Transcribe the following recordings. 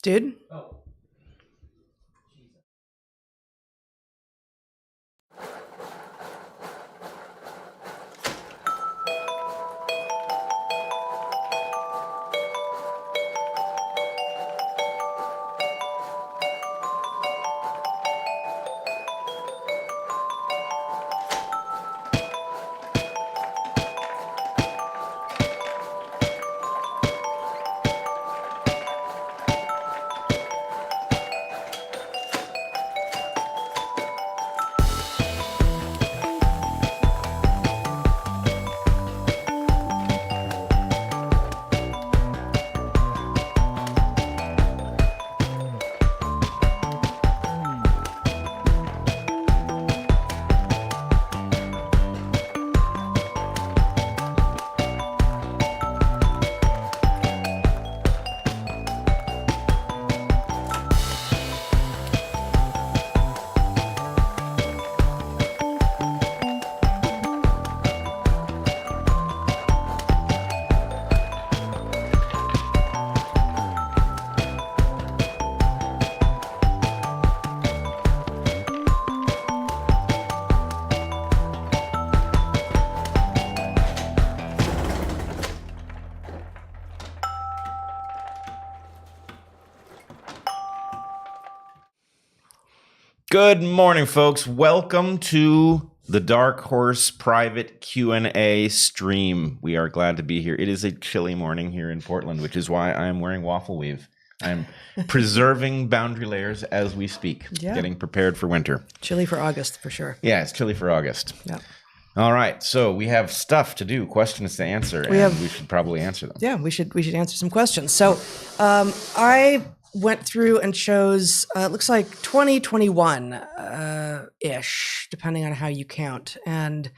Dude? Oh. Good morning, folks. Welcome to the Dark Horse private Q&A stream. We are glad to be here. It is a chilly morning here in Portland, which is why I'm wearing waffle weave. I'm preserving boundary layers as we speak, getting prepared for winter. Chilly for August, for sure. Yeah, it's chilly for August. Yeah. All right, so we have stuff to do, questions to answer, we should probably answer them. Yeah, we should answer some questions. So I went through and chose, it looks like 2021-ish, depending on how you count. And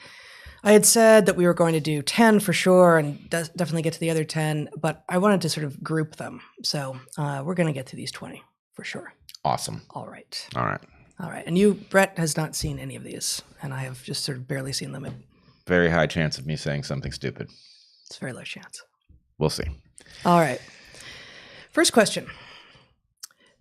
I had said that we were going to do 10 for sure and definitely get to the other 10, but I wanted to sort of group them. So we're going to get to these 20 for sure. Awesome. All right. All right. All right. And you, Bret, has not seen any of these, and I have just sort of barely seen them. Very high chance of me saying something stupid. It's a very low chance. We'll see. All right. First question.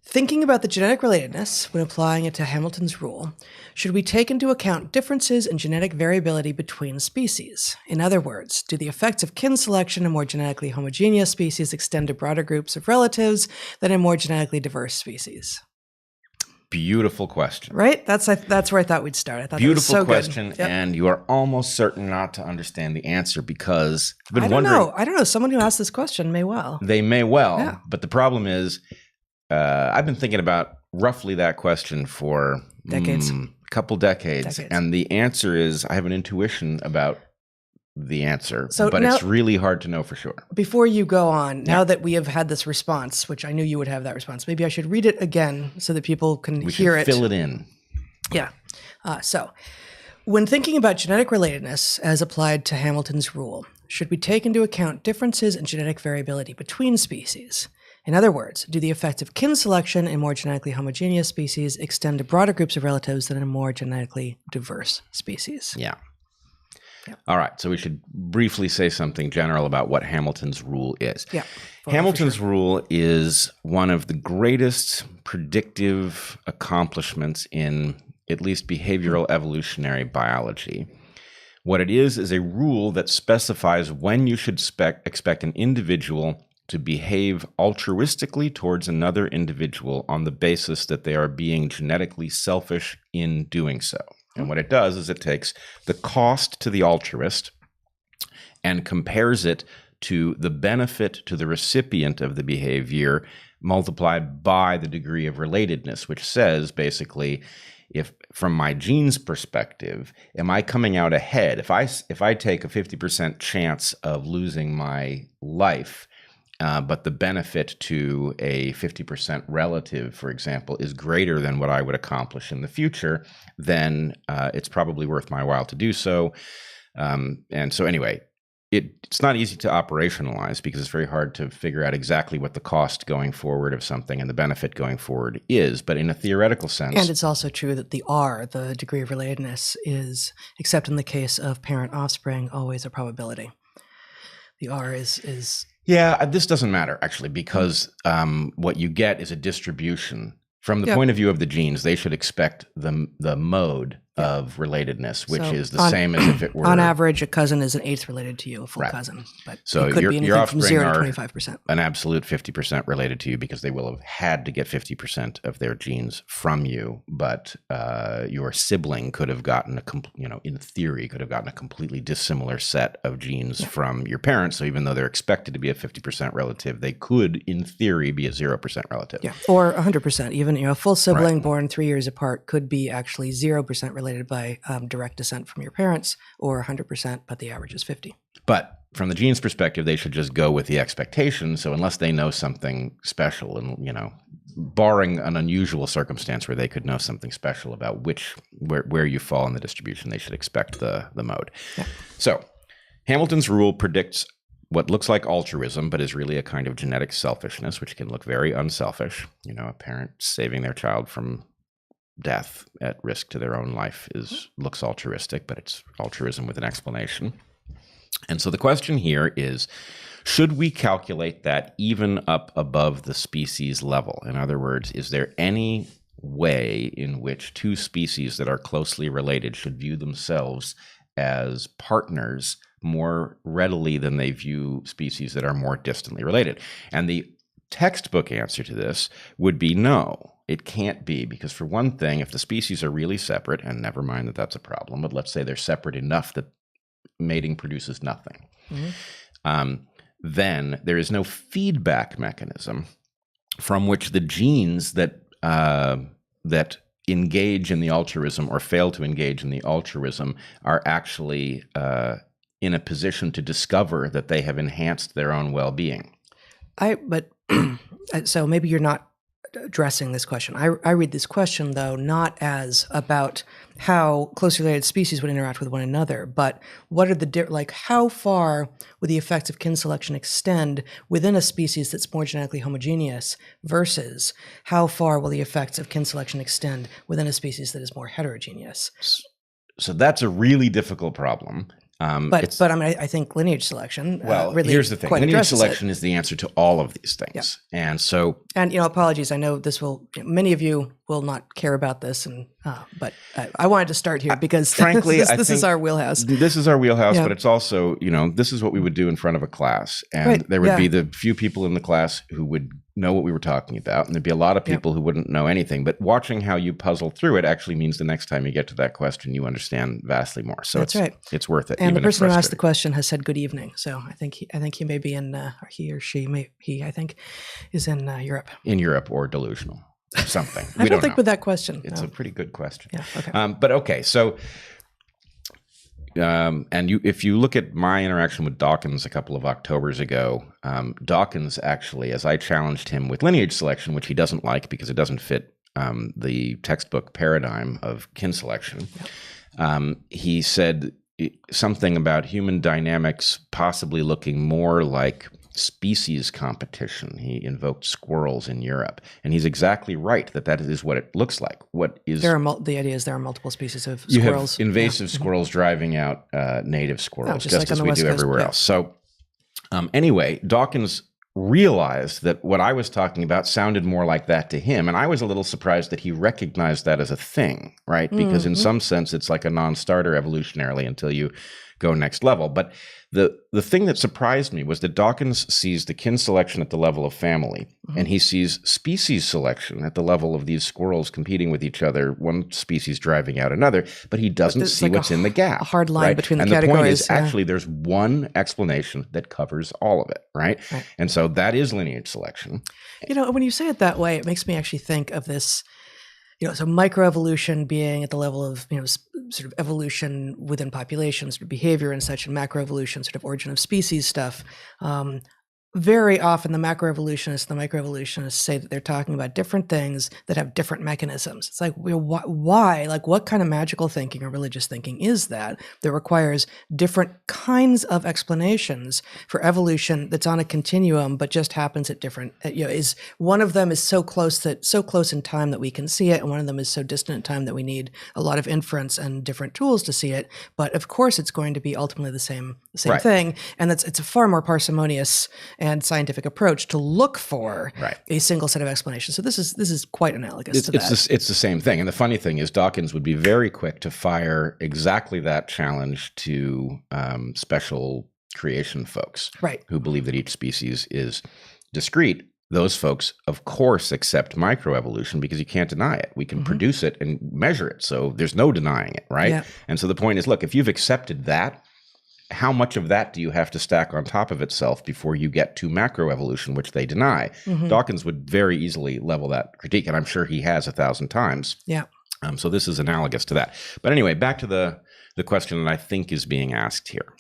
Thinking about the genetic relatedness when applying it to Hamilton's rule, should we take into account differences in genetic variability between species? In other words, do the effects of kin selection in more genetically homogeneous species extend to broader groups of relatives than in more genetically diverse species? Beautiful question. Right? That's where I thought we'd start. I thought beautiful that was so question, good. Yep. and you are almost certain not to understand the answer because I've been I don't wondering. know. I don't know. Someone who asked this question may well. They may well, Yeah. but the problem is, I've been thinking about roughly that question for decades, a couple decades, and the answer is I have an intuition about the answer, but it's really hard to know for sure. Before you go on, now that we have had this response, which I knew you would have that response, maybe I should read it again so that people can hear it. Fill it in. Yeah. So, when thinking about genetic relatedness as applied to Hamilton's rule, should we take into account differences in genetic variability between species? In other words, do the effects of kin selection in more genetically homogeneous species extend to broader groups of relatives than in more genetically diverse species? Yeah. All right. So we should briefly say something general about what Hamilton's rule is. Yeah. Hamilton's rule is one of the greatest predictive accomplishments in at least behavioral evolutionary biology. What it is a rule that specifies when you should expect an individual to behave altruistically towards another individual on the basis that they are being genetically selfish in doing so. And what it does is it takes the cost to the altruist and compares it to the benefit to the recipient of the behavior multiplied by the degree of relatedness, which says basically, if from my genes perspective, am I coming out ahead? If I take a 50% chance of losing my life, but the benefit to a 50% relative, for example, is greater than what I would accomplish in the future, then it's probably worth my while to do so. And so anyway, it's not easy to operationalize because it's very hard to figure out exactly what the cost going forward of something and the benefit going forward is. But in a theoretical sense. And it's also true that the R, the degree of relatedness, is, except in the case of parent offspring, always a probability. The R is Yeah, this doesn't matter actually, because what you get is a distribution. From the point of view of the genes, they should expect the mode of relatedness, which is the same as if it were... On average, a cousin is an eighth related to you, a full cousin. But so it could be anything from 0 to 25%. An absolute 50% related to you, because they will have had to get 50% of their genes from you. But your sibling could have gotten in theory, could have gotten a completely dissimilar set of genes from your parents. So even though they're expected to be a 50% relative, they could, in theory, be a 0% relative. Yeah, or 100%. Even a full sibling born 3 years apart could be actually 0% related by direct descent from your parents, or 100%, but the average is 50. But from the genes perspective, they should just go with the expectation. So unless they know something special, and barring an unusual circumstance where they could know something special about where you fall in the distribution, they should expect the mode. Yeah. So Hamilton's rule predicts what looks like altruism, but is really a kind of genetic selfishness, which can look very unselfish. A parent saving their child from death at risk to their own life looks altruistic, but it's altruism with an explanation. And so the question here is, should we calculate that even up above the species level? In other words, is there any way in which two species that are closely related should view themselves as partners more readily than they view species that are more distantly related? And the textbook answer to this would be no. It can't be, because for one thing, if the species are really separate, and never mind that that's a problem, but let's say they're separate enough that mating produces nothing, then there is no feedback mechanism from which the genes that engage in the altruism or fail to engage in the altruism are actually in a position to discover that they have enhanced their own well-being. So maybe you're not addressing this question. I read this question, though, not as about how closely related species would interact with one another, but what are how far would the effects of kin selection extend within a species that's more genetically homogeneous versus how far will the effects of kin selection extend within a species that is more heterogeneous? So that's a really difficult problem. But I think lineage selection. Really here's the thing: lineage selection is the answer to all of these things, and apologies. I know many of you will not care about this, but I wanted to start here because, frankly, this is our wheelhouse. This is our wheelhouse, but it's also this is what we would do in front of a class, and there would be the few people in the class who would know what we were talking about, and there'd be a lot of people who wouldn't know anything. But watching how you puzzle through it actually means the next time you get to that question, you understand vastly more. So it's worth it. And the person who asked the question has said good evening. So I think he may be in, he or she I think is in Europe. In Europe or delusional. Something. I don't think know. With that question. It's a pretty good question. Yeah. Okay. But okay, so if you look at my interaction with Dawkins a couple of Octobers ago, Dawkins actually, as I challenged him with lineage selection, which he doesn't like because it doesn't fit the textbook paradigm of kin selection, he said something about human dynamics possibly looking more like species competition. He invoked squirrels in Europe, and he's exactly right that is what it looks like. The idea is there are multiple species of squirrels. You have invasive squirrels driving out native squirrels, just as we do everywhere else. So anyway, Dawkins realized that what I was talking about sounded more like that to him, and I was a little surprised that he recognized that as a thing, right? Because in some sense, it's like a non-starter evolutionarily until you go next level. But the thing that surprised me was that Dawkins sees the kin selection at the level of family, and he sees species selection at the level of these squirrels competing with each other, one species driving out another, but he doesn't see what's in the gap. A hard line between the categories. And the point is, actually, there's one explanation that covers all of it, right? And so that is lineage selection. When you say it that way, it makes me actually think of this, so microevolution being at the level of, sort of evolution within populations, sort of behavior and such, and macroevolution, sort of origin of species stuff. Very often the macroevolutionists and the microevolutionists say that they're talking about different things that have different mechanisms. It's like, why? Like, what kind of magical thinking or religious thinking is that requires different kinds of explanations for evolution that's on a continuum, but just happens at different, is one of them is so close in time that we can see it, and one of them is so distant in time that we need a lot of inference and different tools to see it. But of course it's going to be ultimately the same thing. And it's a far more parsimonious and scientific approach to look for Right. a single set of explanations. So this is quite analogous to that. It's the same thing. And the funny thing is Dawkins would be very quick to fire exactly that challenge to special creation folks who believe that each species is discrete. Those folks, of course, accept microevolution because you can't deny it. We can produce it and measure it. So there's no denying it, right? Yeah. And so the point is, look, if you've accepted that, how much of that do you have to stack on top of itself before you get to macroevolution, which they deny? Dawkins would very easily level that critique, and I'm sure he has 1,000 times. Yeah. So this is analogous to that. But anyway, back to the question that I think is being asked here.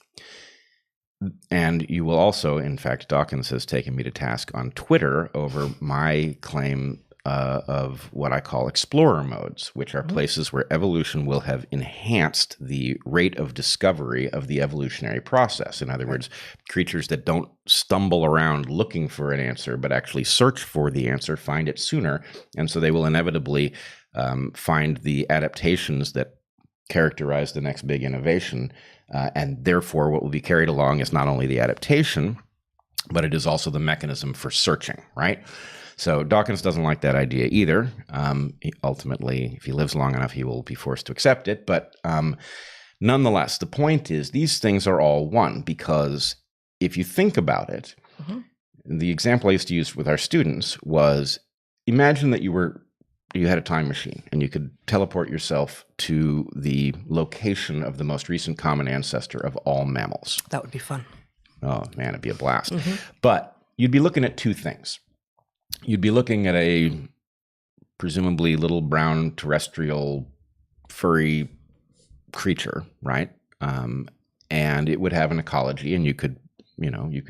And you will also, in fact, Dawkins has taken me to task on Twitter over my claim of what I call explorer modes, which are places where evolution will have enhanced the rate of discovery of the evolutionary process. In other words, creatures that don't stumble around looking for an answer, but actually search for the answer, find it sooner. And so they will inevitably find the adaptations that characterize the next big innovation. And therefore, what will be carried along is not only the adaptation, but it is also the mechanism for searching, right? So Dawkins doesn't like that idea either. Ultimately, if he lives long enough, he will be forced to accept it. But nonetheless, the point is these things are all one, because if you think about it, the example I used to use with our students was, imagine that you had a time machine and you could teleport yourself to the location of the most recent common ancestor of all mammals. That would be fun. Oh, man, it'd be a blast. But you'd be looking at two things. You'd be looking at a presumably little brown terrestrial furry creature, right? And it would have an ecology, and you could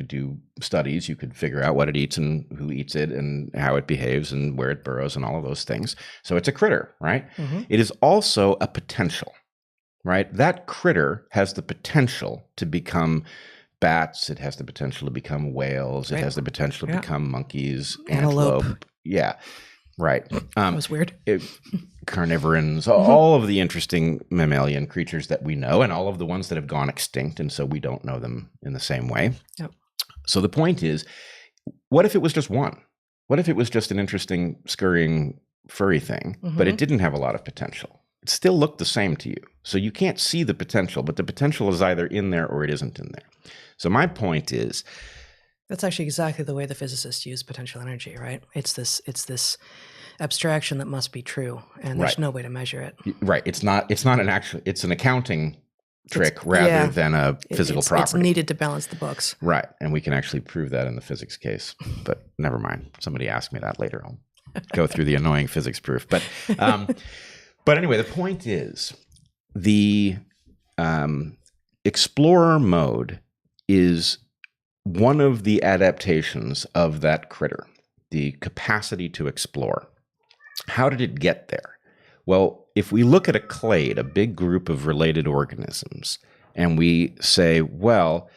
do studies. You could figure out what it eats and who eats it and how it behaves and where it burrows and all of those things. So it's a critter, right? It is also a potential, right? That critter has the potential to become bats. It has the potential to become whales. It has the potential to become monkeys, antelope. Yeah, right. That was weird. Carnivorans, all of the interesting mammalian creatures that we know, and all of the ones that have gone extinct, and so we don't know them in the same way. Yep. So the point is, what if it was just one? What if it was just an interesting, scurrying, furry thing, but it didn't have a lot of potential? It still looked the same to you. So you can't see the potential, but the potential is either in there or it isn't in there. So my point is, that's actually exactly the way the physicists use potential energy, right? It's this abstraction that must be true, and there's no way to measure it. Right. It's not it's an accounting trick rather than a physical property. It's needed to balance the books. Right. And we can actually prove that in the physics case, but never mind. Somebody asked me that later. I'll go through the annoying physics proof. But anyway, the point is the explorer mode is one of the adaptations of that critter, the capacity to explore. How did it get there? Well, if we look at a clade, a big group of related organisms, and we say, well,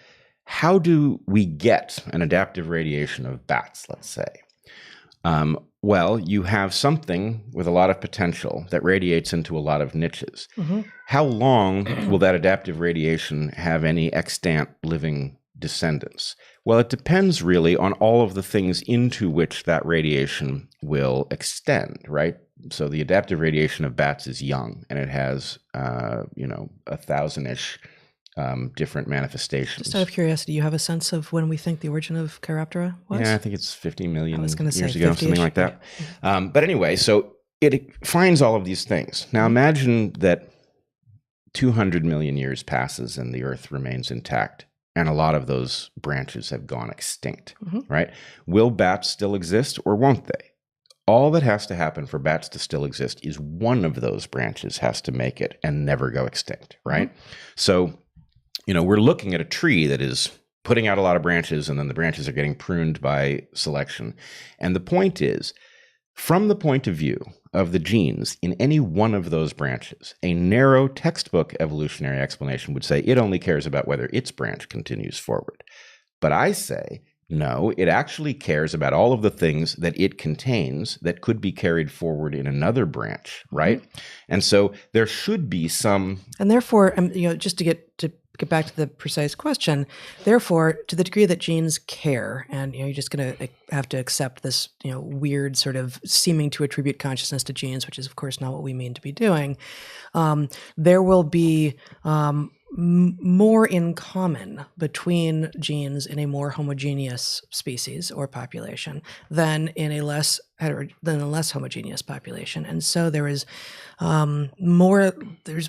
how do we get an adaptive radiation of bats, let's say? Well, you have something with a lot of potential that radiates into a lot of niches. How long will that adaptive radiation have any extant living descendants? Well, it depends really on all of the things into which that radiation will extend, right? So the adaptive radiation of bats is young, and it has, 1,000-ish different manifestations. Just out of curiosity, you have a sense of when we think the origin of Chiroptera was? Yeah, I think it's 50 million years ago, 50-ish. something like that. But anyway, so it finds all of these things. Now imagine that 200 million years passes and the Earth remains intact, and a lot of those branches have gone extinct, right? Will bats still exist or won't they? All that has to happen for bats to still exist is one of those branches has to make it and never go extinct, right? So, we're looking at a tree that is putting out a lot of branches, and then the branches are getting pruned by selection. And the point is, from the point of view of the genes in any one of those branches, a narrow textbook evolutionary explanation would say it only cares about whether its branch continues forward. But I say, no, it actually cares about all of the things that it contains that could be carried forward in another branch, right? And so there should be some... And therefore, just to get back to the precise question, therefore, to the degree that genes care, and you're just going to have to accept this weird sort of seeming to attribute consciousness to genes, which is of course not what we mean to be doing, there will be more in common between genes in a more homogeneous species or population than in a less homogeneous population, and so there's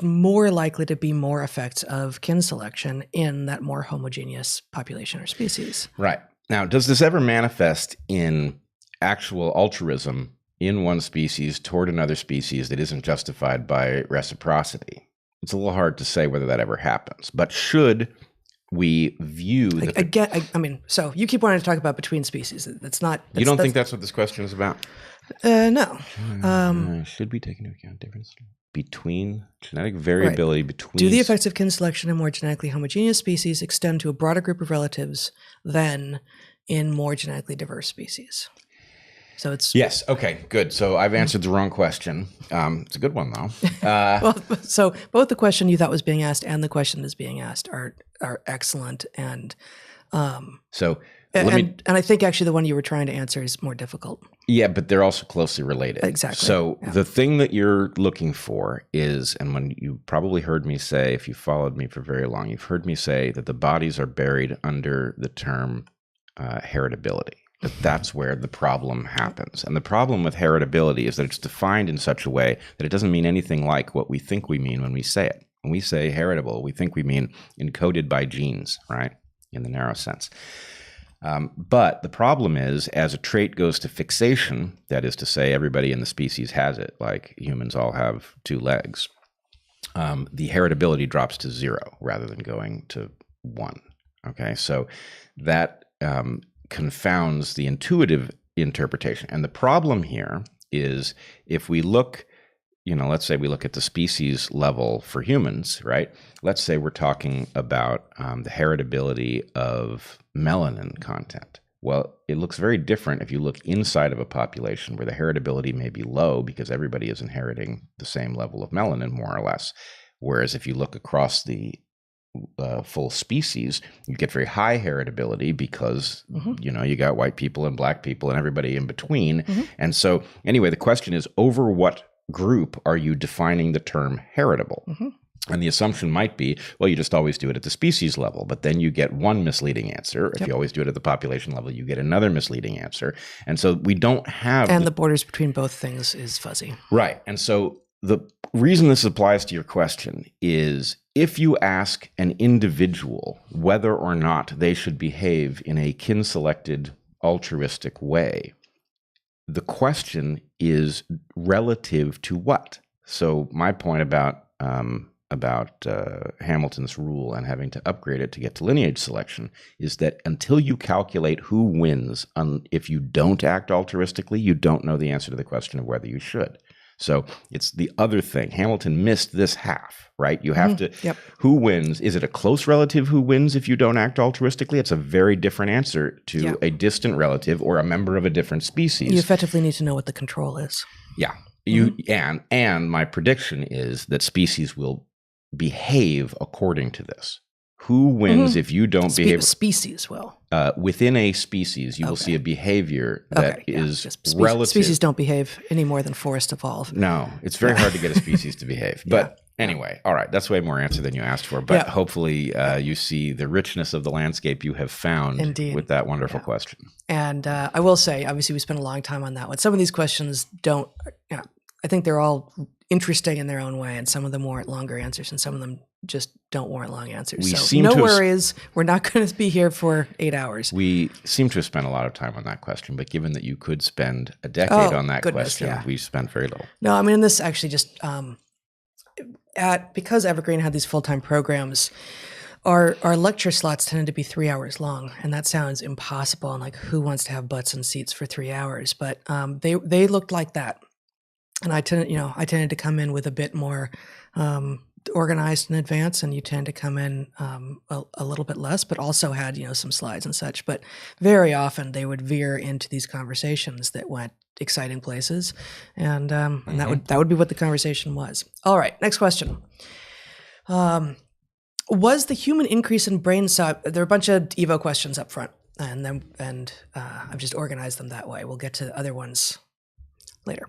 more likely to be more effects of kin selection in that more homogeneous population or species. Right. Now, does this ever manifest in actual altruism in one species toward another species that isn't justified by reciprocity? It's a little hard to say whether that ever happens, but should we view so you keep wanting to talk about between species. That's not. You don't think that's what this question is about? No. Should we take into account difference between genetic variability between? Do the effects of kin selection in more genetically homogeneous species extend to a broader group of relatives than in more genetically diverse species? So it's yes. Okay, good. So I've answered the wrong question. It's a good one though. Well, so both the question you thought was being asked and the question that's being asked are excellent, and I think actually the one you were trying to answer is more difficult. Yeah, but they're also closely related. Exactly. So the thing that you're looking for is, and when you probably heard me say, if you followed me for very long, you've heard me say that the bodies are buried under the term heritability. That's where the problem happens. And the problem with heritability is that it's defined in such a way that it doesn't mean anything like what we think we mean when we say it. When we say heritable, we think we mean encoded by genes, right? In the narrow sense. But the problem is, as a trait goes to fixation, that is to say, everybody in the species has it, like humans all have 2 legs, the heritability drops to 0 rather than going to 1. Okay, so that confounds the intuitive interpretation. And the problem here is if we look, let's say we look at the species level for humans, right? Let's say we're talking about the heritability of melanin content. Well, it looks very different if you look inside of a population where the heritability may be low because everybody is inheriting the same level of melanin, more or less. Whereas if you look across the full species, you get very high heritability because, you got white people and black people and everybody in between. And so anyway, the question is, over what group are you defining the term heritable? And the assumption might be, well, you just always do it at the species level, but then you get one misleading answer. If you always do it at the population level, you get another misleading answer. And so we don't have... And the borders between both things is fuzzy. Right. And so the reason this applies to your question is if you ask an individual whether or not they should behave in a kin-selected altruistic way, the question is relative to what? So my point about Hamilton's rule and having to upgrade it to get to lineage selection is that until you calculate who wins, if you don't act altruistically, you don't know the answer to the question of whether you should. So it's the other thing. Hamilton missed this half, right? You have to, who wins? Is it a close relative who wins if you don't act altruistically? It's a very different answer to a distant relative or a member of a different species. You effectively need to know what the control is. Yeah. And my prediction is that species will behave according to this. Who wins if you don't behave? Species will. Within a species, you will see a behavior that is relative. Species don't behave any more than forests evolve. No, it's very hard to get a species to behave. But anyway, all right, that's way more answer than you asked for. But hopefully you see the richness of the landscape you have found with that wonderful question. And I will say, obviously, we spent a long time on that one. Some of these questions don't, I think they're all interesting in their own way, and some of them warrant longer answers, and some of them just don't warrant long answers. No worries. We're not going to be here for 8 hours. We seem to have spent a lot of time on that question, but given that you could spend a decade on that question, we spent very little. No, I mean, this actually just, because Evergreen had these full-time programs, our lecture slots tended to be 3 hours long, and that sounds impossible. And like, who wants to have butts and seats for 3 hours? But they looked like that. And I tended to come in with a bit more organized in advance, and you tend to come in a little bit less, but also had some slides and such. But very often they would veer into these conversations that went exciting places, and that would be what the conversation was. All right, next question. Was the human increase in brain size? There are a bunch of Evo questions up front, and I've just organized them that way. We'll get to other ones later.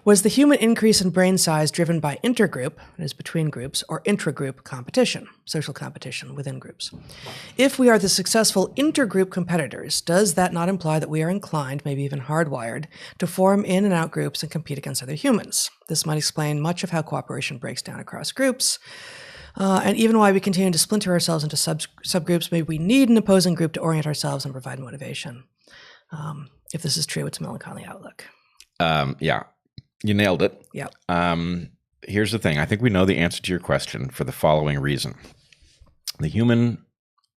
Was the human increase in brain size driven by intergroup, that is between groups, or intragroup competition, social competition within groups? If we are the successful intergroup competitors, does that not imply that we are inclined, maybe even hardwired, to form in and out groups and compete against other humans? This might explain much of how cooperation breaks down across groups, and even why we continue to splinter ourselves into subgroups. Maybe we need an opposing group to orient ourselves and provide motivation. If this is true, it's a melancholy outlook. Yeah, you nailed it. Yeah. Here's the thing. I think we know the answer to your question for the following reason. The human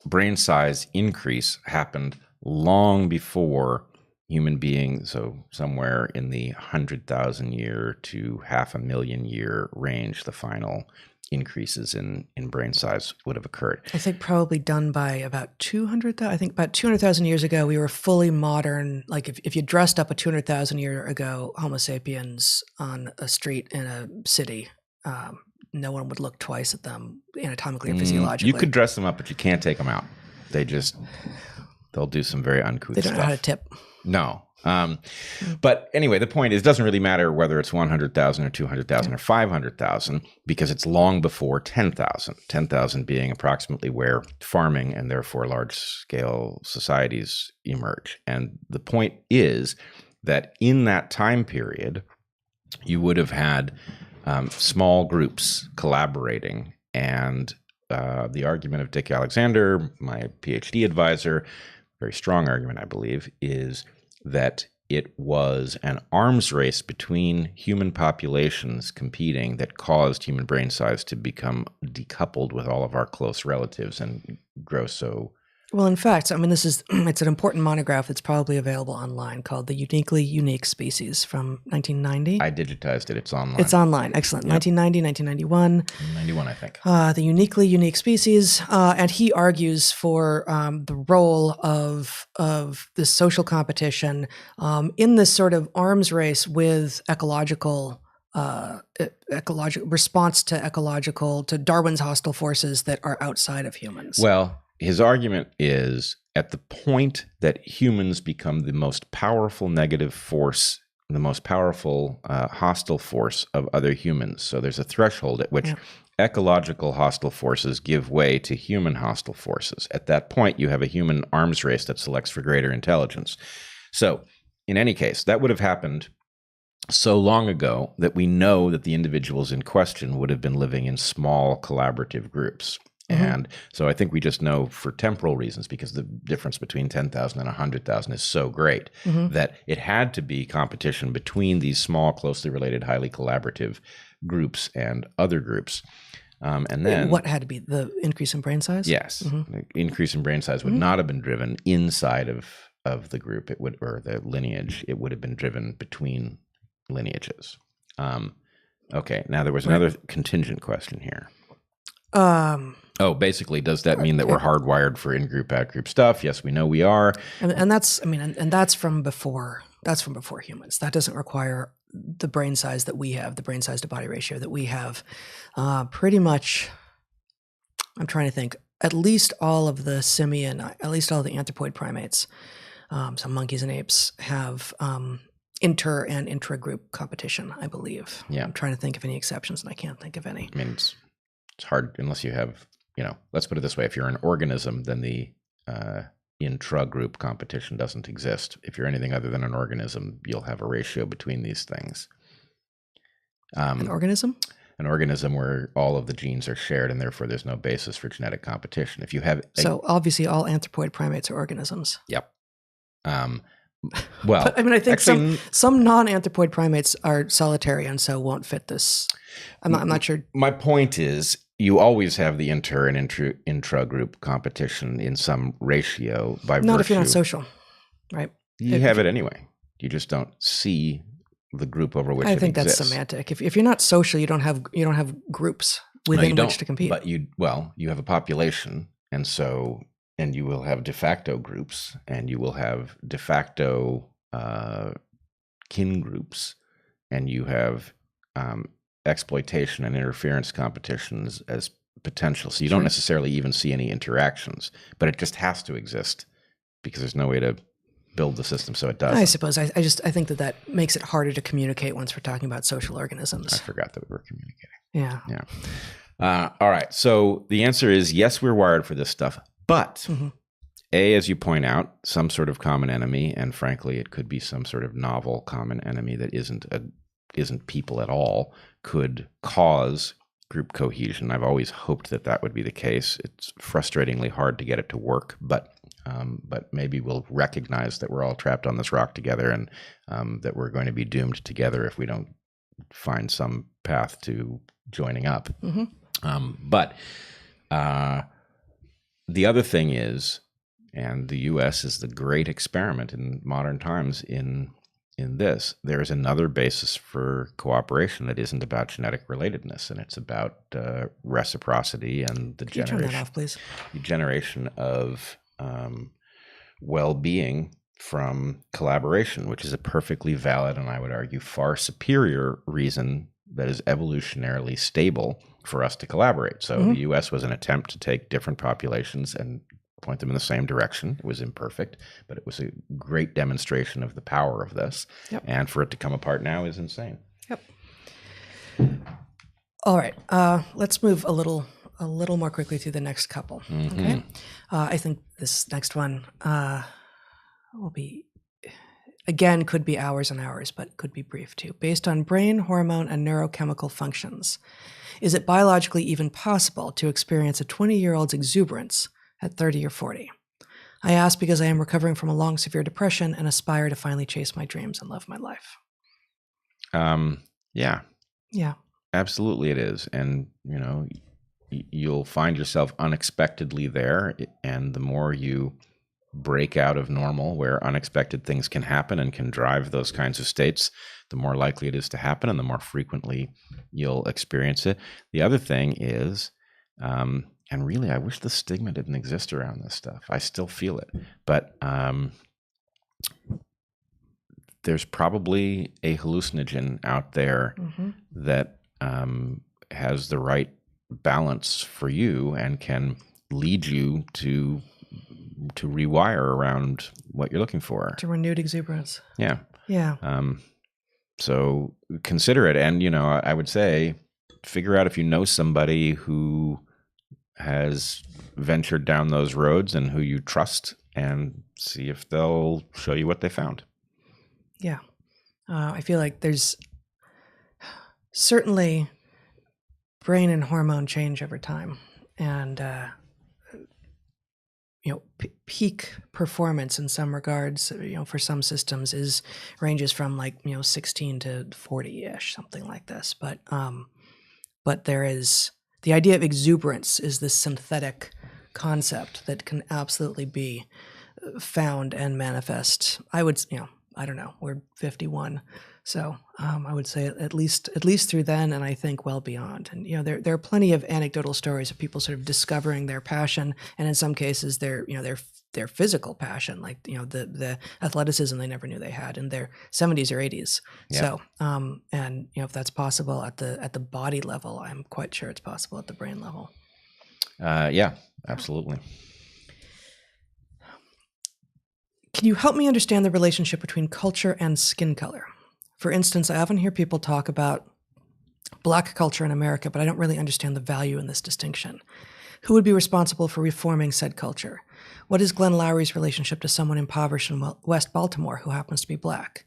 brain size increase happened long before human beings, so somewhere in the 100,000 year to 500,000 year range, the final increases in brain size would have occurred. I think probably done by about 200,000. I think about 200,000 years ago, we were fully modern. Like if you dressed up a 200,000 year ago Homo sapiens on a street in a city, no one would look twice at them anatomically or physiologically. You could dress them up, but you can't take them out. They'll do some very uncouth stuff. They don't know how to tip. No. But anyway, the point is, it doesn't really matter whether it's 100,000 or 200,000 or 500,000, because it's long before 10,000. 10,000 being approximately where farming and therefore large-scale societies emerge. And the point is that in that time period, you would have had small groups collaborating. And the argument of Dick Alexander, my PhD advisor, very strong argument, I believe, is that it was an arms race between human populations competing that caused human brain size to become decoupled with all of our close relatives and grow so. Well, in fact, I mean, it's an important monograph that's probably available online called The Uniquely Unique Species from 1990. I digitized it. It's online. It's online. Excellent. Yep. 1990, 1991. 91, I think. The Uniquely Unique Species. And he argues for the role of this social competition in this sort of arms race with ecological response to Darwin's hostile forces that are outside of humans. Well, his argument is at the point that humans become the most powerful negative force, the most powerful hostile force of other humans. So there's a threshold at which ecological hostile forces give way to human hostile forces. At that point, you have a human arms race that selects for greater intelligence. So in any case, that would have happened so long ago that we know that the individuals in question would have been living in small collaborative groups. And so I think we just know for temporal reasons, because the difference between 10,000 and 100,000 is so great, that it had to be competition between these small, closely related, highly collaborative groups and other groups. And then what had to be the increase in brain size? Yes. The increase in brain size would not have been driven inside of the group. It would, or the lineage, it would have been driven between lineages. Okay. Now there was another contingent question here. Basically, does that mean that we're hardwired for in-group, out-group stuff? Yes, we know we are. And that's, I mean, and that's from before. That's from before humans. That doesn't require the brain size that we have, the brain size to body ratio that we have. Pretty much, I'm trying to think, at least all of the simian, at least all of the anthropoid primates, so monkeys and apes, have inter and intra-group competition, I believe. Yeah. I'm trying to think of any exceptions, and I can't think of any. I mean, it's hard unless you have, let's put it this way. If you're an organism, then the intra-group competition doesn't exist. If you're anything other than an organism, you'll have a ratio between these things. An organism? An organism where all of the genes are shared, and therefore there's no basis for genetic competition. If you have so obviously all anthropoid primates are organisms. Yep. But, I mean, I think some non-anthropoid primates are solitary and so won't fit this. I'm not sure. My point is, you always have the inter and intra-group competition in some ratio by virtue. Not if you're not social, right? You have it anyway. You just don't see the group over which it exists. I think that's semantic. If you're not social, you don't have groups within which to compete. But you have a population, and you will have de facto groups, and you will have de facto kin groups, and you have exploitation and interference competitions as potential. So you don't necessarily even see any interactions, but it just has to exist because there's no way to build the system so it doesn't. I suppose. I think that makes it harder to communicate once we're talking about social organisms. I forgot that we were communicating. Yeah. Yeah. All right. So the answer is yes, we're wired for this stuff, but A, as you point out, some sort of common enemy, and frankly, it could be some sort of novel common enemy that isn't people at all, could cause group cohesion. I've always hoped that would be the case. It's frustratingly hard to get it to work, but maybe we'll recognize that we're all trapped on this rock together, and that we're going to be doomed together if we don't find some path to joining up. But the other thing is, and the U.S. is the great experiment in modern times in this, there is another basis for cooperation that isn't about genetic relatedness, and it's about reciprocity and the Can you turn that off, please? generation of well-being from collaboration, which is a perfectly valid and I would argue far superior reason that is evolutionarily stable for us to collaborate. So the U.S. was an attempt to take different populations and point them in the same direction. It was imperfect, but it was a great demonstration of the power of this. Yep. And for it to come apart now is insane. Yep. All right. Let's move a little more quickly through the next couple. Okay. I think this next one will be, again, could be hours and hours, but could be brief too. Based on brain, hormone, and neurochemical functions, is it biologically even possible to experience a 20-year-old's exuberance at 30 or 40? I ask because I am recovering from a long, severe depression and aspire to finally chase my dreams and love my life. Yeah. Yeah. Absolutely it is. And, you'll find yourself unexpectedly there. And the more you break out of normal, where unexpected things can happen and can drive those kinds of states, the more likely it is to happen and the more frequently you'll experience it. The other thing is, and really, I wish the stigma didn't exist around this stuff. I still feel it. But there's probably a hallucinogen out there that has the right balance for you and can lead you to rewire around what you're looking for. To renewed exuberance. Yeah. Yeah. So consider it. And, I would say figure out if you know somebody who has ventured down those roads and who you trust, and see if they'll show you what they found. Yeah. I feel like there's certainly brain and hormone change over time. And, peak performance in some regards, for some systems ranges from 16 to 40-ish, something like this. But there is the idea of exuberance is this synthetic concept that can absolutely be found and manifest. I would, I don't know, we're 51. So I would say at least through then, and I think well beyond. And there are plenty of anecdotal stories of people sort of discovering their passion, and in some cases their physical passion, like the athleticism they never knew they had in their 70s or 80s. Yeah. So and if that's possible at the body level, I'm quite sure it's possible at the brain level. Yeah, absolutely. Can you help me understand the relationship between culture and skin color? For instance, I often hear people talk about Black culture in America, but I don't really understand the value in this distinction. Who would be responsible for reforming said culture? What is Glenn Lowry's relationship to someone impoverished in West Baltimore who happens to be Black?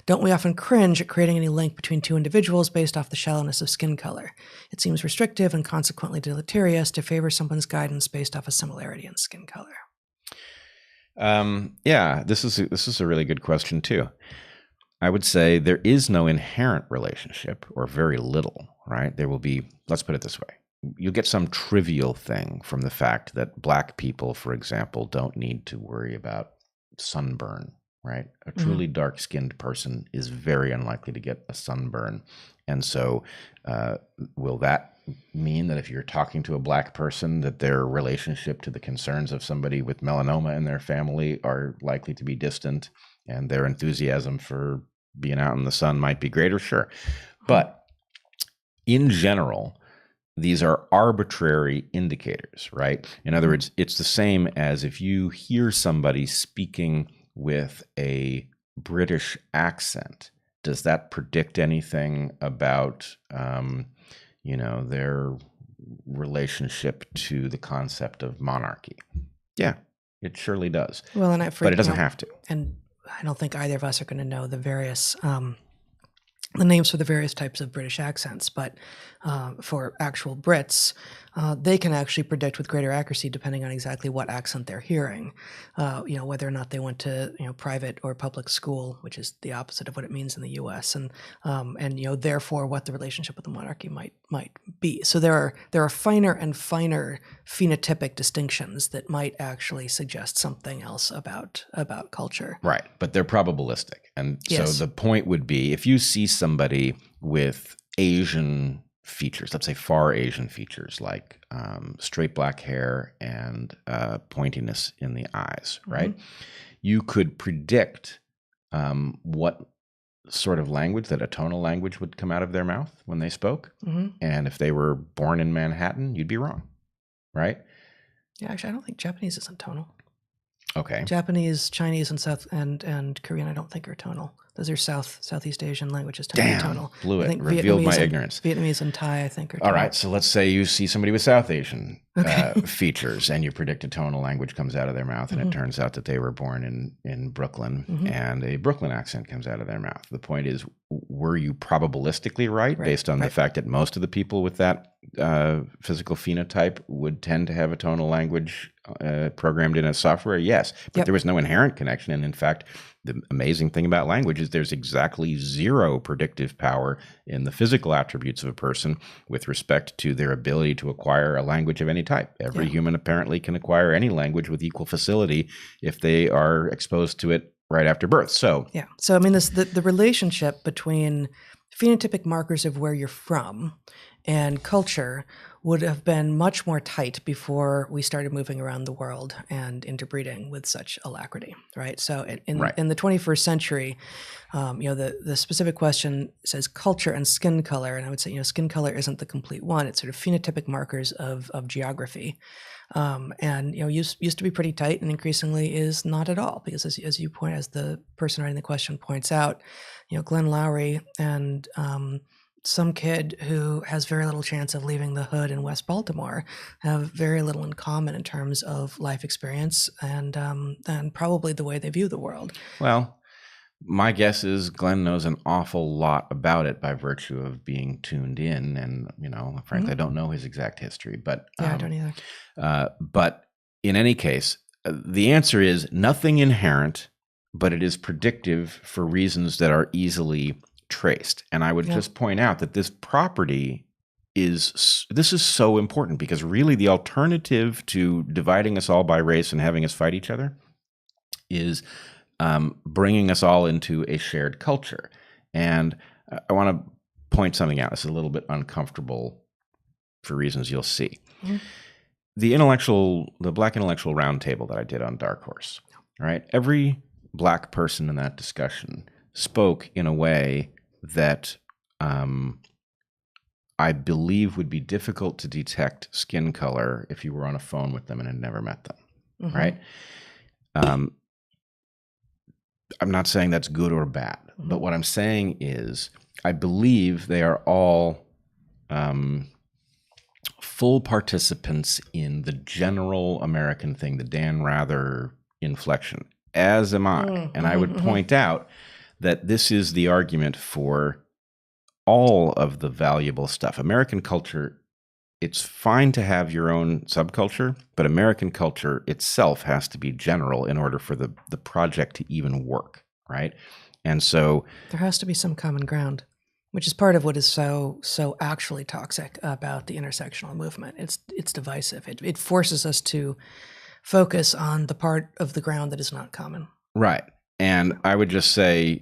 Don't we often cringe at creating any link between two individuals based off the shallowness of skin color? It seems restrictive and consequently deleterious to favor someone's guidance based off a similarity in skin color. Yeah, this is a really good question too. I would say there is no inherent relationship, or very little, right? There will be, let's put it this way. You'll get some trivial thing from the fact that Black people, for example, don't need to worry about sunburn, right? A truly dark-skinned person is very unlikely to get a sunburn. And so will that mean that if you're talking to a Black person, that their relationship to the concerns of somebody with melanoma in their family are likely to be distant, and their enthusiasm for being out in the sun might be greater? Sure. But in general, these are arbitrary indicators, right? In other words, it's the same as if you hear somebody speaking with a British accent. Does that predict anything about, their relationship to the concept of monarchy? Yeah, it surely does. Well, and but it doesn't have to. And I don't think either of us are going to know the various the names for the various types of British accents, but for actual Brits, they can actually predict with greater accuracy depending on exactly what accent they're hearing. Whether or not they went to private or public school, which is the opposite of what it means in the U.S., and therefore what the relationship with the monarchy might be. So there are finer and finer phenotypic distinctions that might actually suggest something else about culture. Right, but they're probabilistic, and Yes. So the point would be if you see somebody with Asian features, let's say far Asian features like straight black hair and pointiness in the eyes, right? You could predict what sort of language, that a tonal language would come out of their mouth when they spoke. And if they were born in Manhattan, you'd be wrong, right? Yeah, actually, I don't think Japanese isn't tonal. Okay. Japanese, Chinese, and South and Korean, I don't think are tonal. Those are Southeast Asian languages tend to be tonal. Blew it. I think Revealed my Vietnamese ignorance. Vietnamese and Thai, I think, are tonal. All right, so let's say you see somebody with South Asian features, and you predict a tonal language comes out of their mouth, and it turns out that they were born in Brooklyn, and a Brooklyn accent comes out of their mouth. The point is, were you probabilistically right based on the fact that most of the people with that physical phenotype would tend to have a tonal language programmed in as software? Yes, but there was no inherent connection, and in fact, the amazing thing about language is there's exactly zero predictive power in the physical attributes of a person with respect to their ability to acquire a language of any type. Every human apparently can acquire any language with equal facility if they are exposed to it right after birth. So I mean, the relationship between phenotypic markers of where you're from and culture would have been much more tight before we started moving around the world and interbreeding with such alacrity, right? So in the 21st century, the specific question says culture and skin color, and I would say skin color isn't the complete one. It's sort of phenotypic markers of geography, and used to be pretty tight, and increasingly is not at all, because as the person writing the question points out, Glenn Lowry and some kid who has very little chance of leaving the hood in West Baltimore have very little in common in terms of life experience and probably the way they view the world. Well, my guess is Glenn knows an awful lot about it by virtue of being tuned in, and frankly, I don't know his exact history, but I don't either. But in any case, the answer is nothing inherent, but it is predictive for reasons that are easily traced. And I would just point out that this property is so important, because really the alternative to dividing us all by race and having us fight each other is bringing us all into a shared culture. And I want to point something out. It's a little bit uncomfortable for reasons you'll see. The Black Intellectual Roundtable that I did on Dark Horse, right? Every Black person in that discussion spoke in a way that I believe would be difficult to detect skin color if you were on a phone with them and had never met them, right? I'm not saying that's good or bad, but what I'm saying is I believe they are all full participants in the general American thing, the Dan Rather inflection, as am I. And I would point out that this is the argument for all of the valuable stuff. American culture, it's fine to have your own subculture, but American culture itself has to be general in order for the project to even work, right? And so there has to be some common ground, which is part of what is so actually toxic about the intersectional movement. It's divisive. It forces us to focus on the part of the ground that is not common. Right. And I would just say,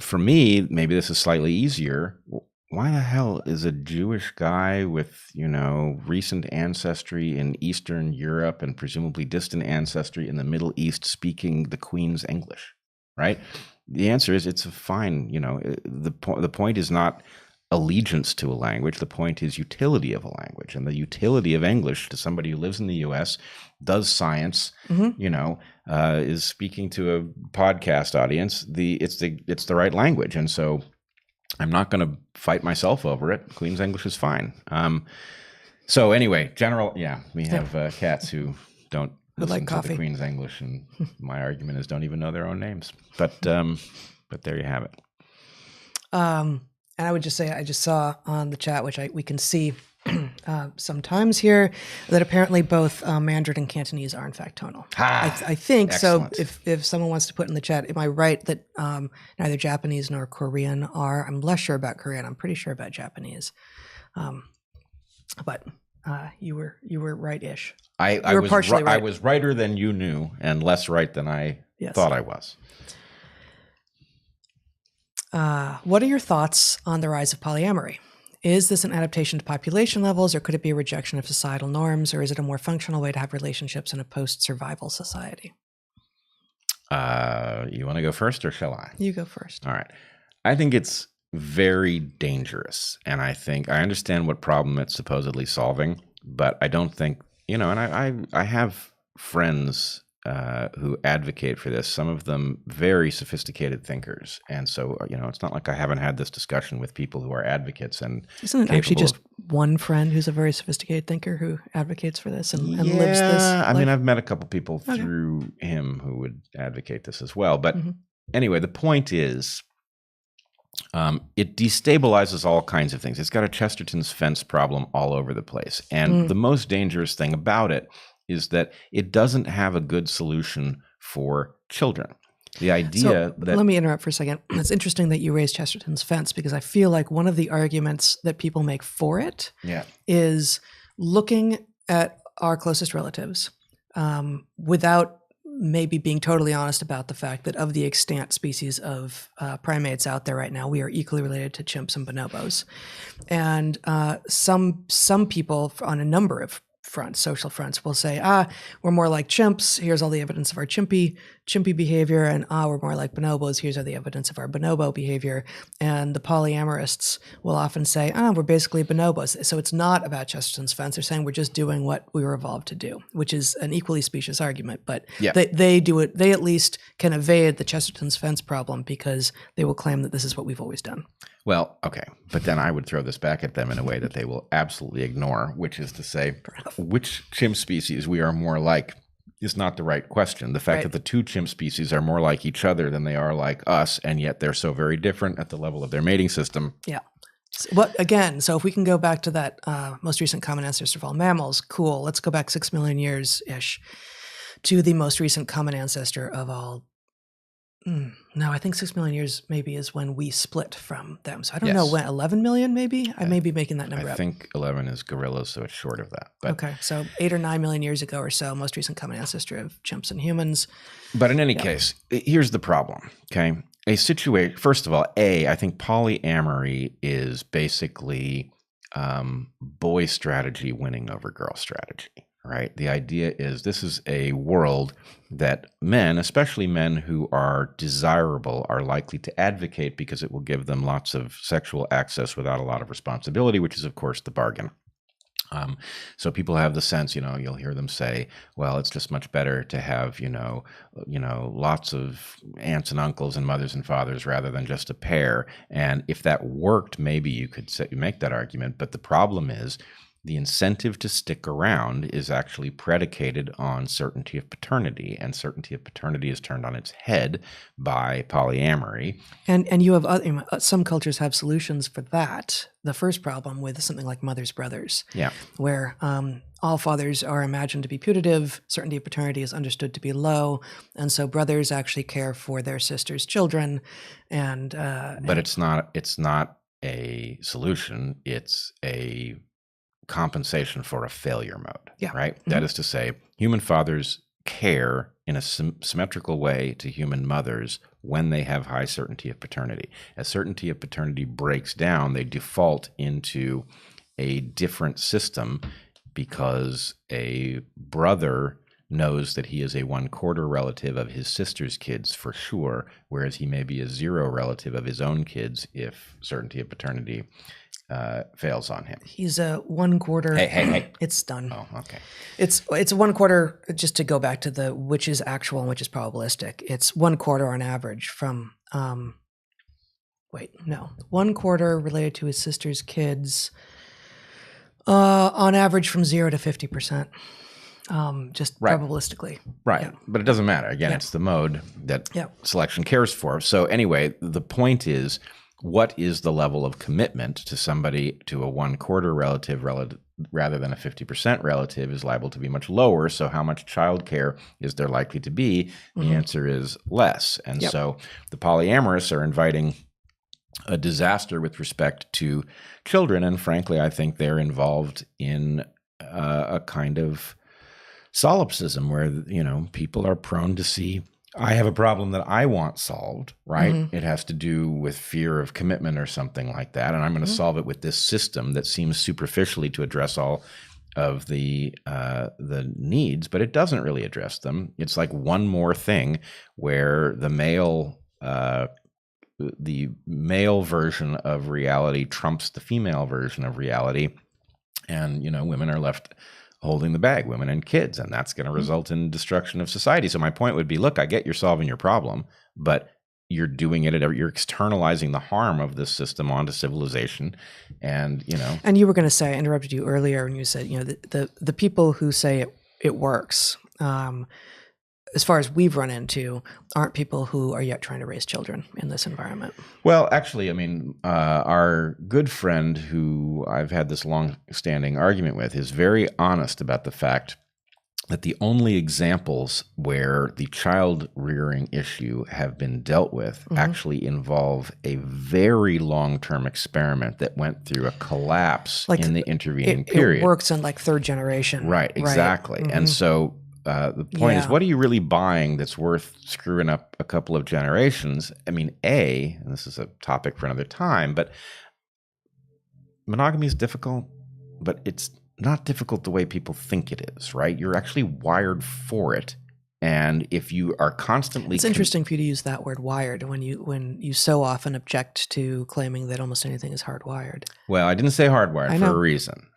for me, maybe this is slightly easier. Why the hell is a Jewish guy with, recent ancestry in Eastern Europe and presumably distant ancestry in the Middle East speaking the Queen's English, right? The answer is it's a fine, the point is not allegiance to a language. The point is utility of a language, and the utility of English to somebody who lives in the U.S., does science, is speaking to a podcast audience. It's the right language, and so I'm not going to fight myself over it. Queen's English is fine. So anyway, we have cats who don't listen like to coffee. the Queen's English, and my argument is don't even know their own names. But there you have it. And I would just say, I just saw on the chat, which we can see sometimes here, that apparently both Mandarin and Cantonese are in fact tonal. I think excellent. so. If someone wants to put in the chat, am I right that neither Japanese nor Korean are? I'm less sure about Korean. I'm pretty sure about Japanese. But you were right-ish. I was partially right. I was righter than you knew, and less right than I thought I was. What are your thoughts on the rise of polyamory? Is this an adaptation to population levels, or could it be a rejection of societal norms, or is it a more functional way to have relationships in a post-survival society? You want to go first, or shall I? You go first. All right. I think it's very dangerous, and I understand what problem it's supposedly solving, but I don't think, and I have friends who advocate for this, some of them very sophisticated thinkers. And so, it's not like I haven't had this discussion with people who are advocates. And isn't it actually just one friend who's a very sophisticated thinker who advocates for this and lives this life? I mean, I've met a couple people through him who would advocate this as well. But anyway, the point is, it destabilizes all kinds of things. It's got a Chesterton's fence problem all over the place. And the most dangerous thing about it is that it doesn't have a good solution for children. The idea that... Let me interrupt for a second. It's interesting that you raised Chesterton's fence, because I feel like one of the arguments that people make for it is looking at our closest relatives without maybe being totally honest about the fact that of the extant species of primates out there right now, we are equally related to chimps and bonobos. And some people on a number of social fronts will say, we're more like chimps. Here's all the evidence of our chimpy behavior. And we're more like bonobos. Here's all the evidence of our bonobo behavior. And the polyamorists will often say, we're basically bonobos. So it's not about Chesterton's fence. They're saying we're just doing what we were evolved to do, which is an equally specious argument. But they do it. They at least can evade the Chesterton's fence problem, because they will claim that this is what we've always done. Well, okay. But then I would throw this back at them in a way that they will absolutely ignore, which is to say, which chimp species we are more like is not the right question. The fact that the two chimp species are more like each other than they are like us, and yet they're so very different at the level of their mating system. Yeah. So if we can go back to that most recent common ancestor of all mammals, cool. Let's go back 6 million years-ish to the most recent common ancestor of all. No, I think 6 million years maybe is when we split from them. So I don't know when, 11 million maybe? I may be making that number up. I think 11 is gorillas, so it's short of that. But, okay, so 8 or 9 million years ago or so, most recent common ancestor of chimps and humans. But in any case, here's the problem, okay? First of all, I think polyamory is basically boy strategy winning over girl strategy. Right. The idea is this is a world that men, especially men who are desirable, are likely to advocate, because it will give them lots of sexual access without a lot of responsibility, which is, of course, the bargain. So people have the sense, you'll hear them say, well, it's just much better to have, lots of aunts and uncles and mothers and fathers rather than just a pair. And if that worked, maybe you could make that argument. But the problem is, the incentive to stick around is actually predicated on certainty of paternity, and certainty of paternity is turned on its head by polyamory. And you have some cultures have solutions for that. The first problem with something like mothers, brothers, where all fathers are imagined to be putative, certainty of paternity is understood to be low, and so brothers actually care for their sisters' children. But it's not a solution. It's a compensation for a failure mode, right? Mm-hmm. That is to say, human fathers care in a symmetrical way to human mothers when they have high certainty of paternity. As certainty of paternity breaks down, they default into a different system, because a brother knows that he is a 1/4 relative of his sister's kids for sure, whereas he may be a 0 relative of his own kids if certainty of paternity fails on him. He's a 1/4. Hey. It's done. Oh, okay. It's 1/4, just to go back to the which is actual and which is probabilistic. It's 1/4 on average from, 1/4 related to his sister's kids, on average from 0 to 50%, just probabilistically. Right. Yeah. But it doesn't matter. Again, it's the mode that selection cares for. So anyway, the point is, what is the level of commitment to somebody to a 1/4 relative rather than a 50% relative is liable to be much lower. So how much childcare is there likely to be? The answer is less. And so the polyamorous are inviting a disaster with respect to children. And frankly, I think they're involved in a kind of solipsism where, people are prone to see, I have a problem that I want solved, right? It has to do with fear of commitment or something like that. And I'm going to solve it with this system that seems superficially to address all of the needs, but it doesn't really address them. It's like one more thing where the male version of reality trumps the female version of reality. And, women are left holding the bag, women and kids, and that's going to result in destruction of society. So my point would be, look, I get you're solving your problem, but you're doing it you're externalizing the harm of this system onto civilization. And, And you were going to say, I interrupted you earlier when you said, the people who say it works, as far as we've run into, aren't people who are yet trying to raise children in this environment. Well, actually, our good friend who I've had this long-standing argument with is very honest about the fact that the only examples where the child rearing issue have been dealt with actually involve a very long-term experiment that went through a collapse in the intervening period. It works in like third generation. Right, exactly. And so the point is, what are you really buying that's worth screwing up a couple of generations? And this is a topic for another time, but monogamy is difficult, but it's not difficult the way people think it is, right? You're actually wired for it. And if you are constantly... It's interesting for you to use that word wired when you so often object to claiming that almost anything is hardwired. Well, I didn't say hardwired for a reason.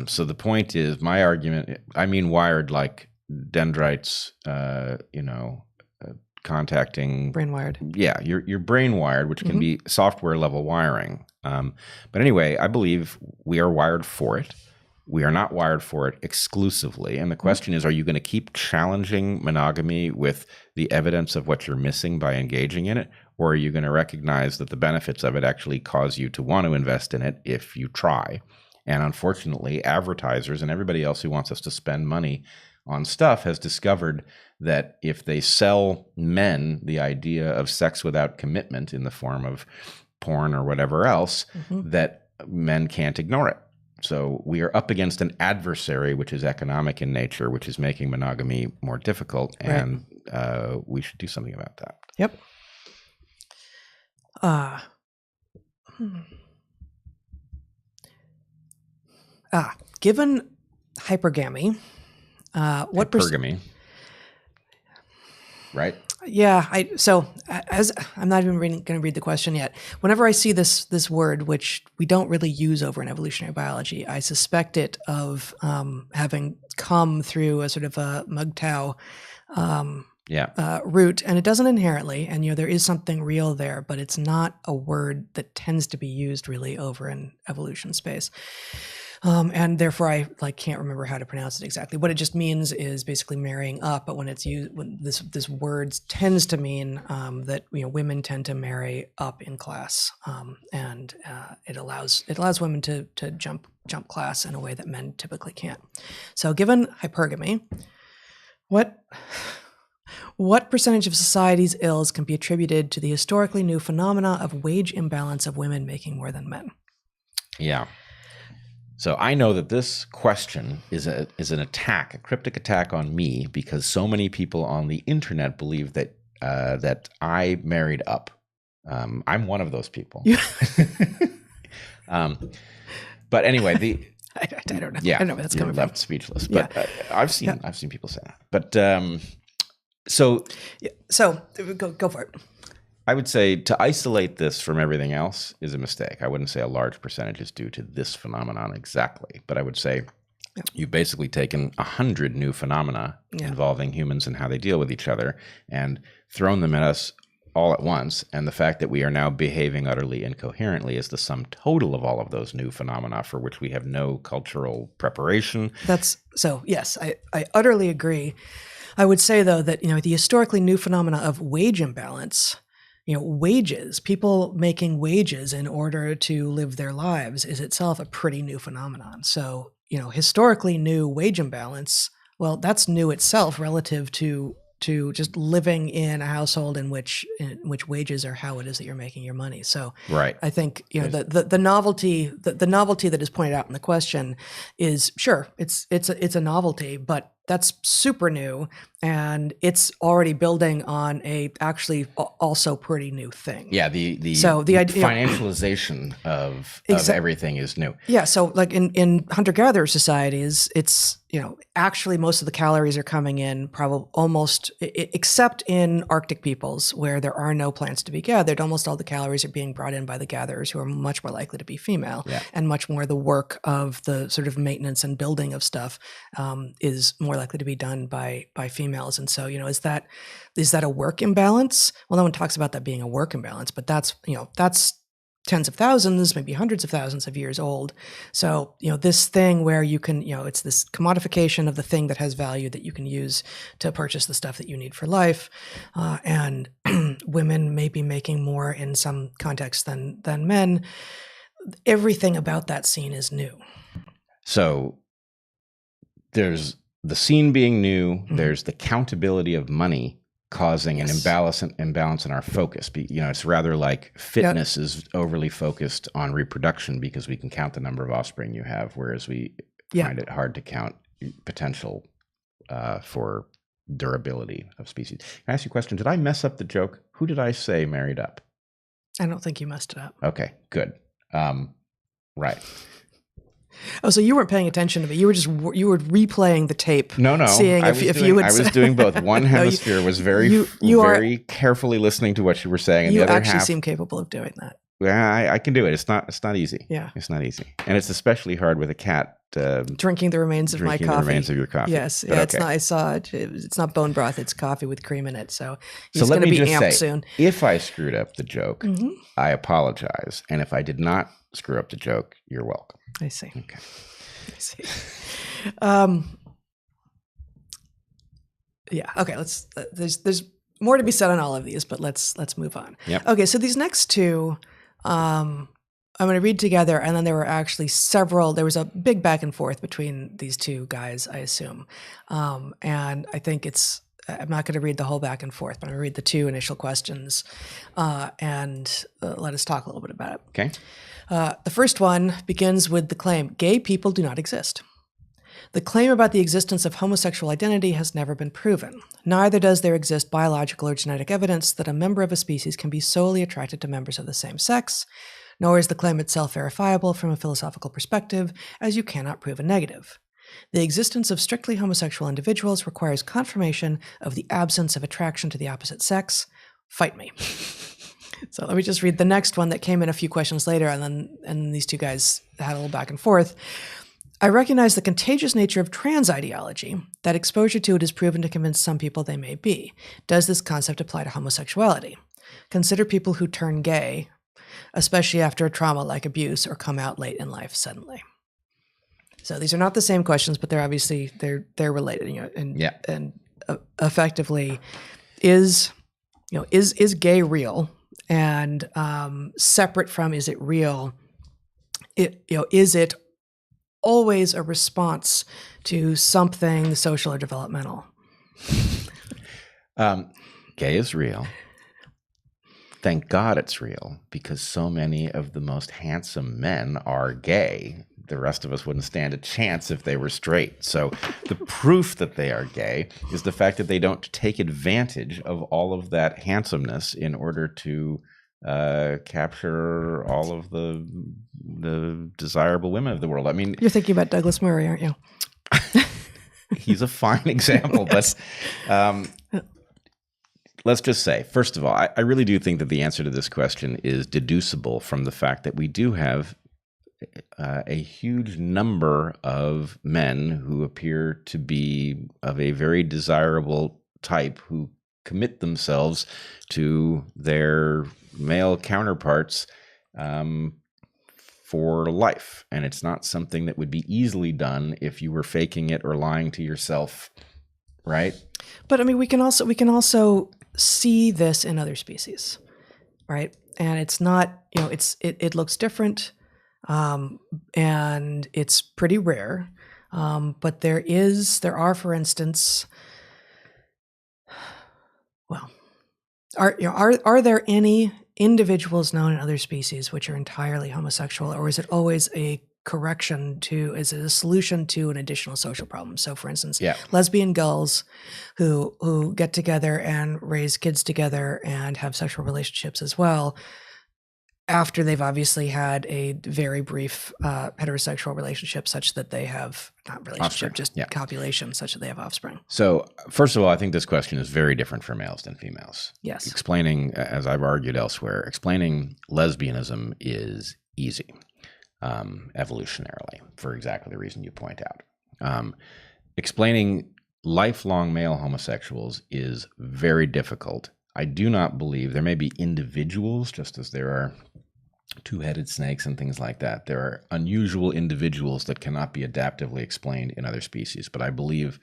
So the point is, my argument, I mean wired like dendrites, contacting brain wired. Yeah, you're brain wired, which can be software level wiring. But anyway, I believe we are wired for it. We are not wired for it exclusively. And the question is, are you going to keep challenging monogamy with the evidence of what you're missing by engaging in it? Or are you going to recognize that the benefits of it actually cause you to want to invest in it if you try? And unfortunately, advertisers and everybody else who wants us to spend money on stuff has discovered that if they sell men the idea of sex without commitment in the form of porn or whatever else, that men can't ignore it. So we are up against an adversary, which is economic in nature, which is making monogamy more difficult, and we should do something about that. Yep. Given hypergamy, hypergamy, right? Yeah. As I'm not even going to read the question yet. Whenever I see this word, which we don't really use over in evolutionary biology, I suspect it of having come through a sort of a MGTOW root, and it doesn't inherently. And there is something real there, but it's not a word that tends to be used really over in evolution space. And therefore, I can't remember how to pronounce it exactly. What it just means is basically marrying up. But when it's used, when this word tends to mean that women tend to marry up in class, and it allows women to jump class in a way that men typically can't. So, given hypergamy, what percentage of society's ills can be attributed to the historically new phenomena of wage imbalance of women making more than men? Yeah. So I know that this question is an attack, a cryptic attack on me, because so many people on the internet believe that I married up. I'm one of those people. But anyway, I don't know. Yeah, I don't know where that's you're coming left from. speechless. But I've seen people say that. But so go for it. I would say to isolate this from everything else is a mistake. I wouldn't say a large percentage is due to this phenomenon exactly, but I would say you've basically taken 100 new phenomena involving humans and how they deal with each other and thrown them at us all at once. And the fact that we are now behaving utterly incoherently is the sum total of all of those new phenomena for which we have no cultural preparation. Yes, I utterly agree. I would say, though, that the historically new phenomena of wage imbalance, wages, people making wages in order to live their lives is itself a pretty new phenomenon. So, historically new wage imbalance, well, that's new itself relative to just living in a household in which wages are how it is that you're making your money. So right. I think the novelty that is pointed out in the question is sure it's a novelty, but that's super new, and it's already building on a actually also pretty new thing. Yeah, the idea, financialization of everything is new. Yeah, so like in hunter-gatherer societies, it's actually most of the calories are coming in probably almost, except in Arctic peoples where there are no plants to be gathered, almost all the calories are being brought in by the gatherers, who are much more likely to be female, and much more the work of the sort of maintenance and building of stuff is more likely to be done by females. And so, is that a work imbalance? Well, no one talks about that being a work imbalance, but that's tens of thousands, maybe hundreds of thousands of years old. So, this thing where you can, it's this commodification of the thing that has value that you can use to purchase the stuff that you need for life. And women may be making more in some contexts than men. Everything about that scene is new. So there's the scene being new, there's the countability of money causing an imbalance in our focus. It's rather like fitness is overly focused on reproduction because we can count the number of offspring you have, whereas we find it hard to count potential for durability of species. Can I ask you a question? Did I mess up the joke? Who did I say married up? I don't think you messed it up. Okay, good. Right. Oh, so you weren't paying attention to me. You were replaying the tape. No. Seeing I was doing both. One hemisphere was very carefully listening to what you were saying, and you the other actually half seem capable of doing that. Yeah, I can do it. It's not easy. Yeah, it's not easy, and it's especially hard with a cat drinking the remains of my coffee. The remains of your coffee. Yes, but it's not. I saw it. It's not bone broth. It's coffee with cream in it. So he's let going to me be just amped say, soon. If I screwed up the joke, I apologize, and if I did not screw up the joke, you're welcome. I see. Okay. I see. Yeah. Okay. There's more to be said on all of these, but let's move on. Yep. Okay. So these next two, I'm going to read together, and then there were actually several. There was a big back and forth between these two guys, I assume, and I think I'm not going to read the whole back and forth, but I'm going to read the two initial questions, and let us talk a little bit about it. Okay. The first one begins with the claim, gay people do not exist. The claim about the existence of homosexual identity has never been proven. Neither does there exist biological or genetic evidence that a member of a species can be solely attracted to members of the same sex, nor is the claim itself verifiable from a philosophical perspective, as you cannot prove a negative. The existence of strictly homosexual individuals requires confirmation of the absence of attraction to the opposite sex. Fight me. So let me just read the next one that came in a few questions later, and then these two guys had a little back and forth. I recognize the contagious nature of trans ideology, that exposure to it is proven to convince some people they may be. Does this concept apply to homosexuality? Consider people who turn gay, especially after a trauma like abuse, or come out late in life suddenly. So these are not the same questions, but they're obviously they're related. And effectively, is gay real? And separate from is it real? Is it always a response to something social or developmental? Gay is real. Thank God it's real, because so many of the most handsome men are gay. The rest of us wouldn't stand a chance if they were straight. So the proof that they are gay is the fact that they don't take advantage of all of that handsomeness in order to capture all of the desirable women of the world. I mean, You're thinking about Douglas Murray, aren't you? he's a fine example, Yes. but let's just say, first of all, I really do think that the answer to this question is deducible from the fact that we do have a huge number of men who appear to be of a very desirable type who commit themselves to their male counterparts for life. And it's not something that would be easily done if you were faking it or lying to yourself, right? But I mean, we can also see this in other species, right? And it's not, it looks different, and it's pretty rare. But there are, for instance, well, are there any individuals known in other species which are entirely homosexual, or is it always a is it a solution to an additional social problem? So, for instance, lesbian girls who get together and raise kids together and have sexual relationships as well, after they've obviously had a very brief heterosexual relationship, such that they have copulation, such that they have offspring. So, first of all, I think this question is very different for males than females. Yes. Explaining, as I've argued elsewhere, explaining lesbianism is easy. Evolutionarily, for exactly the reason you point out. Explaining lifelong male homosexuals is very difficult. I do not believe there may be individuals, just as there are two-headed snakes and things like that. There are unusual individuals that cannot be adaptively explained in other species. But I believe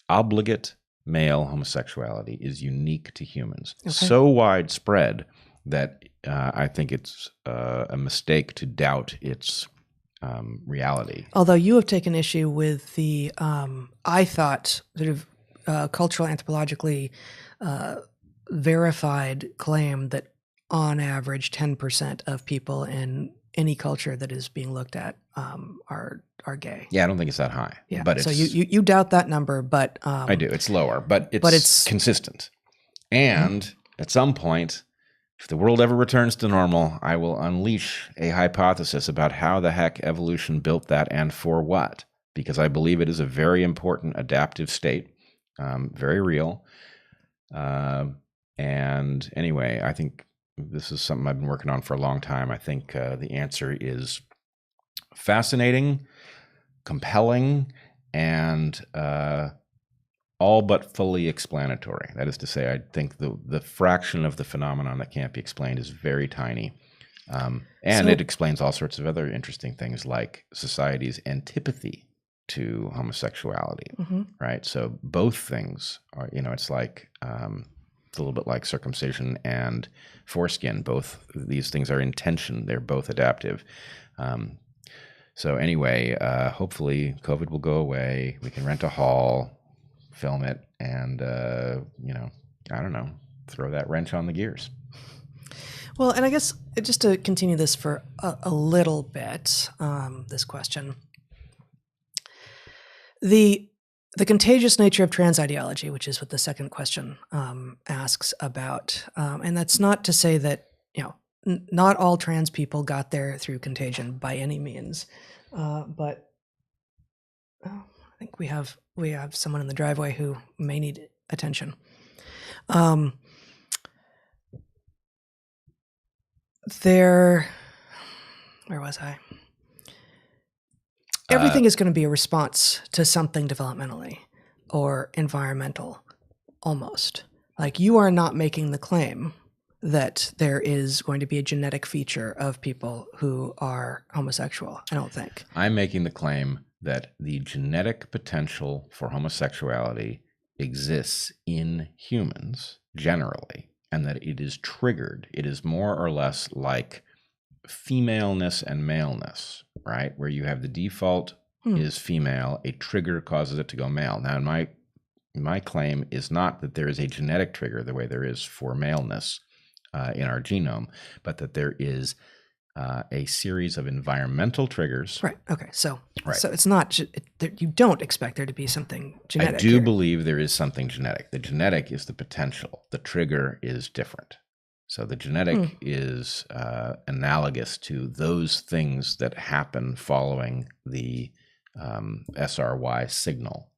obligate male homosexuality is unique to humans. Okay. So widespread that I think it's a mistake to doubt its reality. Although you have taken issue with the, I thought, sort of cultural anthropologically verified claim that on average 10% of people in any culture that is being looked at are gay. Yeah, I don't think it's that high. Yeah, but so you doubt that number, but I do. It's lower, but it's consistent. And at some point, if the world ever returns to normal, I will unleash a hypothesis about how the heck evolution built that and for what, because I believe it is a very important adaptive state, very real. And anyway, I think this is something I've been working on for a long time. I think the answer is fascinating, compelling, and all but fully explanatory. That is to say, I think the fraction of the phenomenon that can't be explained is very tiny. And it explains all sorts of other interesting things, like society's antipathy to homosexuality, right? So both things are, it's like, it's a little bit like circumcision and foreskin. Both these things are in tension. They're both adaptive. So anyway, hopefully COVID will go away. We can rent a hall, film it, and I don't know, throw that wrench on the gears. Well, and I guess just to continue this for a little bit, this question, the contagious nature of trans ideology, which is what the second question asks about, and that's not to say that not all trans people got there through contagion by any means, but I think we have someone in the driveway who may need attention. Where was I? Everything is going to be a response to something developmentally or environmental, almost. Like, you are not making the claim that there is going to be a genetic feature of people who are homosexual, I don't think. I'm making the claim that the genetic potential for homosexuality exists in humans generally, and that it is triggered. It is more or less like femaleness and maleness, right? Where you have the default is female, a trigger causes it to go male. Now, my claim is not that there is a genetic trigger the way there is for maleness in our genome, but that there is a series of environmental triggers. Right. Okay. So it's not, you don't expect there to be something genetic. I do believe there is something genetic. The genetic is the potential. The trigger is different. So the genetic is analogous to those things that happen following the SRY signal,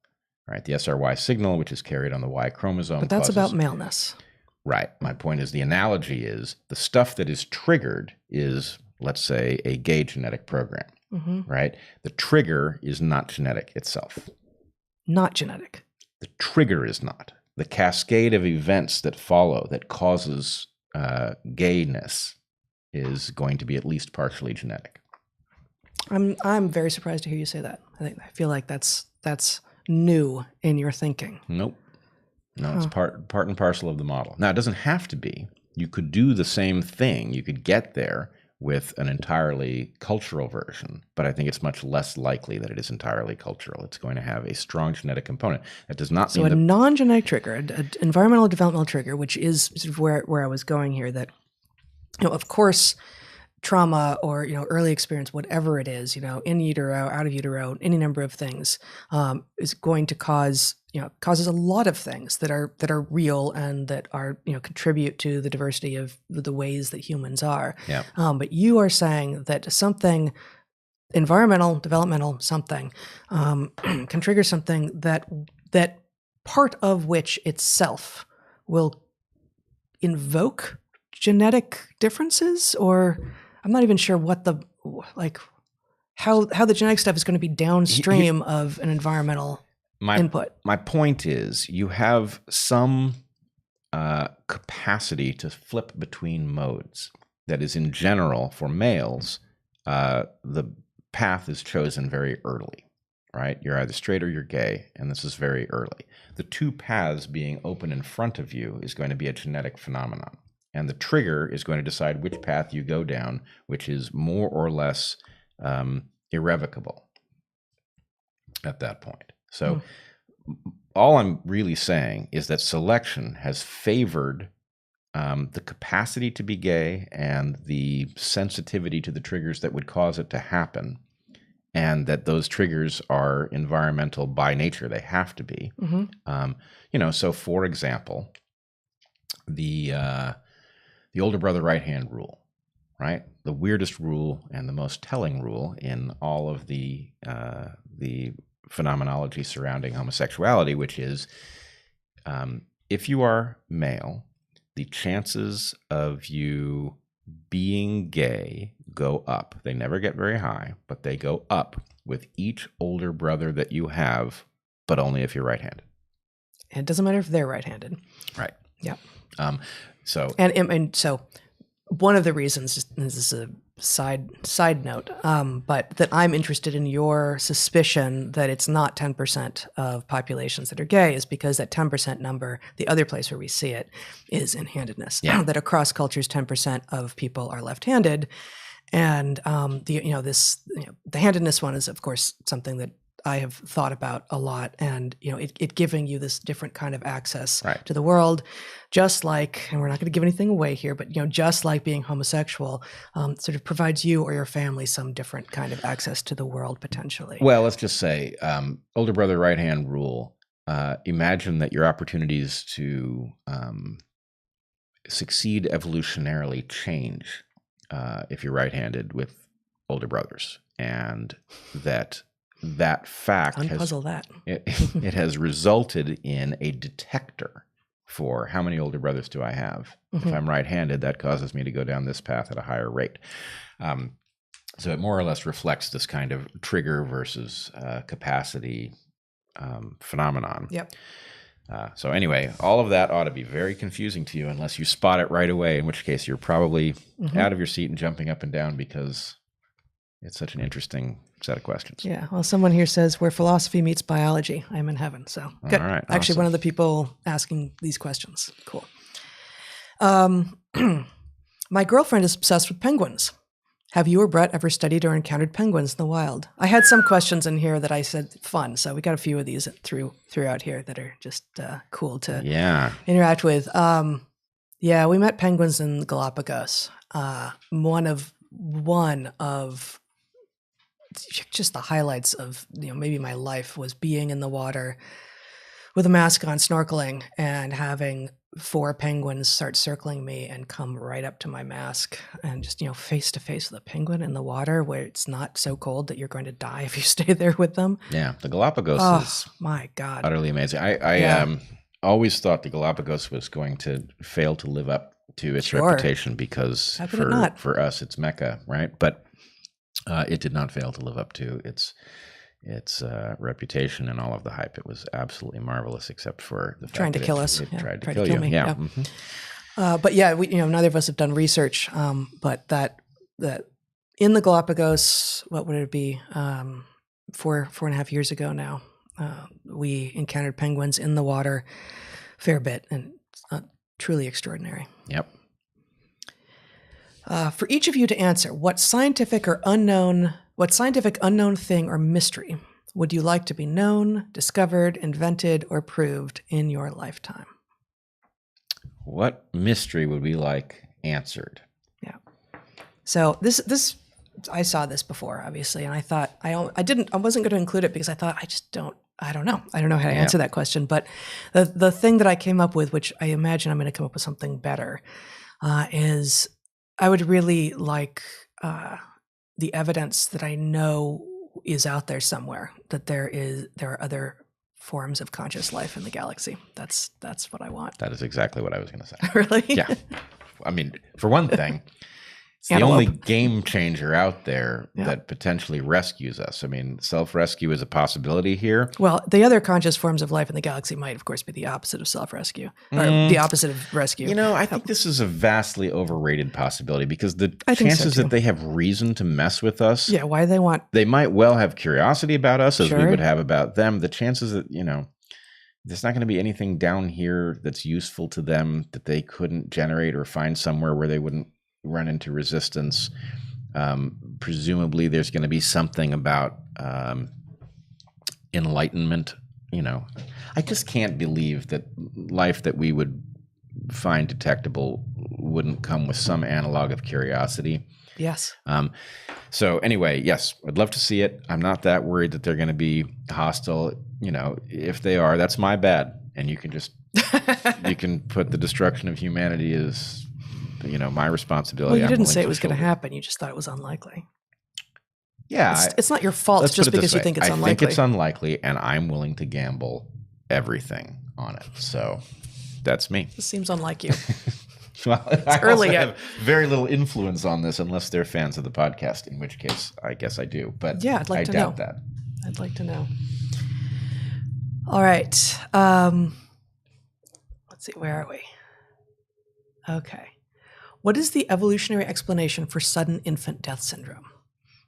right? The SRY signal, which is carried on the Y chromosome. But that's about maleness. Right. My point is the analogy is the stuff that is triggered is, let's say, a gay genetic program, right? The trigger is not genetic itself. Not genetic. The trigger is not. The cascade of events that follow that causes gayness is going to be at least partially genetic. I'm very surprised to hear you say that. I feel like that's new in your thinking. Nope. No, it's part and parcel of the model. Now, it doesn't have to be. You could do the same thing. You could get there with an entirely cultural version, but I think it's much less likely that it is entirely cultural. It's going to have a strong genetic component. That does not mean a non-genetic trigger, an environmental developmental trigger, which is sort of where I was going here, that, of course, trauma or, early experience, whatever it is, in utero, out of utero, any number of things, is going to causes a lot of things that are real and that are, contribute to the diversity of the ways that humans are. Yeah. But you are saying that something environmental, developmental, something can trigger something that part of which itself will invoke genetic differences, or I'm not even sure what how the genetic stuff is going to be downstream of an environmental input. My point is you have some capacity to flip between modes that is in general for males. The path is chosen very early, right? You're either straight or you're gay, and this is very early. The two paths being open in front of you is going to be a genetic phenomenon. And the trigger is going to decide which path you go down, which is more or less irrevocable at that point. So all I'm really saying is that selection has favored the capacity to be gay and the sensitivity to the triggers that would cause it to happen, and that those triggers are environmental by nature. They have to be. So for example, the older brother right hand rule, right? The weirdest rule and the most telling rule in all of the phenomenology surrounding homosexuality, which is if you are male, the chances of you being gay go up. They never get very high, but they go up with each older brother that you have, but only if you're right-handed. It doesn't matter if they're right-handed. Right. Yeah. So one of the reasons, this is a side note, but that I'm interested in your suspicion that it's not 10% of populations that are gay is because that 10% number, the other place where we see it, is in handedness. Yeah. That across cultures, 10% of people are left-handed, and the handedness one is, of course, something that I have thought about a lot, and it giving you this different kind of access to the world, just like, and we're not going to give anything away here, but just like being homosexual, sort of provides you or your family some different kind of access to the world potentially. Well, let's just say older brother right hand rule. Imagine that your opportunities to succeed evolutionarily change if you're right-handed with older brothers, and that fact it has resulted in a detector for how many older brothers do I have. If I'm right-handed, that causes me to go down this path at a higher rate. So it more or less reflects this kind of trigger versus capacity phenomenon. Yep. So anyway, all of that ought to be very confusing to you unless you spot it right away, in which case you're probably out of your seat and jumping up and down because it's such an interesting set of questions. Yeah. Well, someone here says where philosophy meets biology, I'm in heaven. So good. All right. Actually, awesome. One of the people asking these questions. Cool. My girlfriend is obsessed with penguins. Have you or Bret ever studied or encountered penguins in the wild? I had some questions in here that I said fun, so we got a few of these throughout here that are just cool to interact with. Yeah, we met penguins in Galapagos. One of just the highlights of maybe my life was being in the water with a mask on, snorkeling, and having 4 penguins start circling me and come right up to my mask and just, face to face with a penguin in the water where it's not so cold that you're going to die if you stay there with them. Yeah, the Galapagos is my God, utterly amazing. I always thought the Galapagos was going to fail to live up to its reputation because for us it's Mecca, right? But it did not fail to live up to its reputation and all of the hype. It was absolutely marvelous, except for the trying fact to kill that us. It tried to kill you. Me. Yeah. Mm-hmm. But yeah, we, neither of us have done research. But that in the Galapagos, what would it be? 4.5 years ago now, we encountered penguins in the water, fair bit, and truly extraordinary. Yep. For each of you to answer, what scientific unknown thing or mystery would you like to be known, discovered, invented, or proved in your lifetime? What mystery would we like answered? Yeah. So this I saw this before, obviously, and I thought I wasn't going to include it because I thought I don't know how to answer that question. But the thing that I came up with, which I imagine I'm going to come up with something better, is I would really like the evidence that I know is out there somewhere, that there are other forms of conscious life in the galaxy. That's what I want. That is exactly what I was going to say. Really? Yeah. I mean, for one thing, it's the Antelope. only game changer out there that potentially rescues us. I mean, self-rescue is a possibility here. Well, the other conscious forms of life in the galaxy might, of course, be the opposite of self-rescue, or the opposite of rescue. I think this is a vastly overrated possibility because the chances that they have reason to mess with us. Yeah, why they might well have curiosity about us as we would have about them. The chances that, there's not going to be anything down here that's useful to them that they couldn't generate or find somewhere where they wouldn't run into resistance. Presumably there's going to be something about enlightenment. I just can't believe that life that we would find detectable wouldn't come with some analog of curiosity. Yes. So anyway, yes, I'd love to see it. I'm not that worried that they're going to be hostile. If they are, that's my bad. And you can just, you can put the destruction of humanity as, my responsibility. Well, you didn't say it was going to happen. You just thought it was unlikely. Yeah. It's not your fault just because you think it's unlikely. I think it's unlikely, and I'm willing to gamble everything on it. So that's me. This seems unlike you. Well, I early have very little influence on this unless they're fans of the podcast, in which case I guess I do. But yeah, I'd like to doubt know. that. I'd like to know. All right. Let's see. Where are we? Okay. What is the evolutionary explanation for sudden infant death syndrome?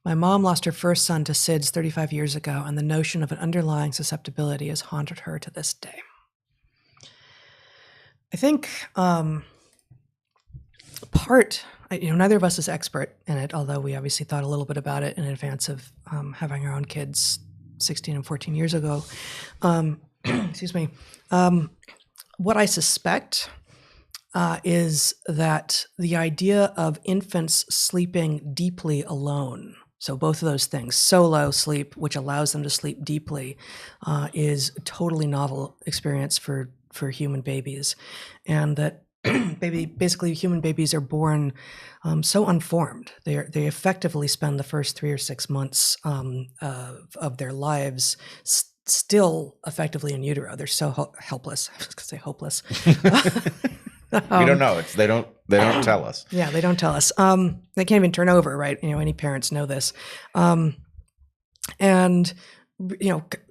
My mom lost her first son to SIDS 35 years ago, and the notion of an underlying susceptibility has haunted her to this day. I think neither of us is expert in it, although we obviously thought a little bit about it in advance of having our own kids 16 and 14 years ago. Excuse me. What I suspect is that the idea of infants sleeping deeply alone, so both of those things, solo sleep, which allows them to sleep deeply, is a totally novel experience for human babies, and that basically human babies are born so unformed. They effectively spend the first 3 or 6 months of their lives still effectively in utero. They're so helpless. I was going to say hopeless. We don't know. They don't tell us. Yeah, they don't tell us. They can't even turn over, right? Any parents know this. And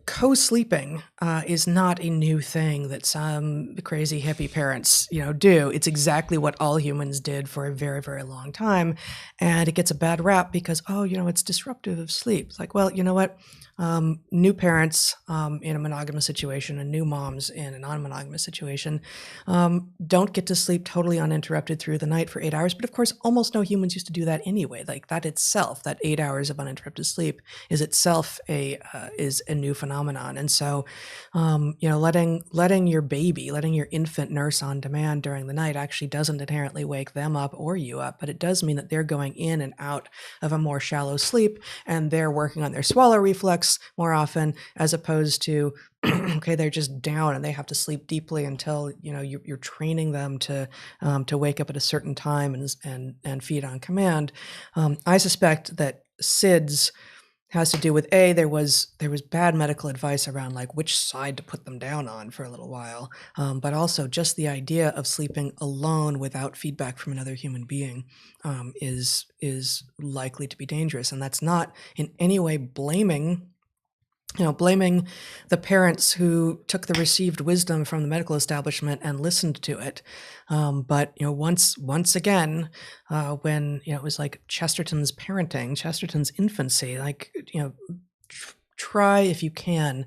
co-sleeping is not a new thing that some crazy hippie parents, do. It's exactly what all humans did for a very, very long time. And it gets a bad rap because, it's disruptive of sleep. It's like, well, you know what? New parents in a monogamous situation and new moms in a non-monogamous situation don't get to sleep totally uninterrupted through the night for 8 hours. But of course, almost no humans used to do that anyway. Like that itself, that 8 hours of uninterrupted sleep is itself is a new phenomenon. phenomenon. And so, letting your infant nurse on demand during the night actually doesn't inherently wake them up or you up, but it does mean that they're going in and out of a more shallow sleep, and they're working on their swallow reflex more often, as opposed to okay, they're just down and they have to sleep deeply until you're training them to wake up at a certain time and feed on command. I suspect that SIDS has to do with there was bad medical advice around like which side to put them down on for a little while, but also just the idea of sleeping alone without feedback from another human being is likely to be dangerous, and that's not in any way blaming the parents who took the received wisdom from the medical establishment and listened to it. But once again, when it was like Chesterton's parenting, Chesterton's infancy, try if you can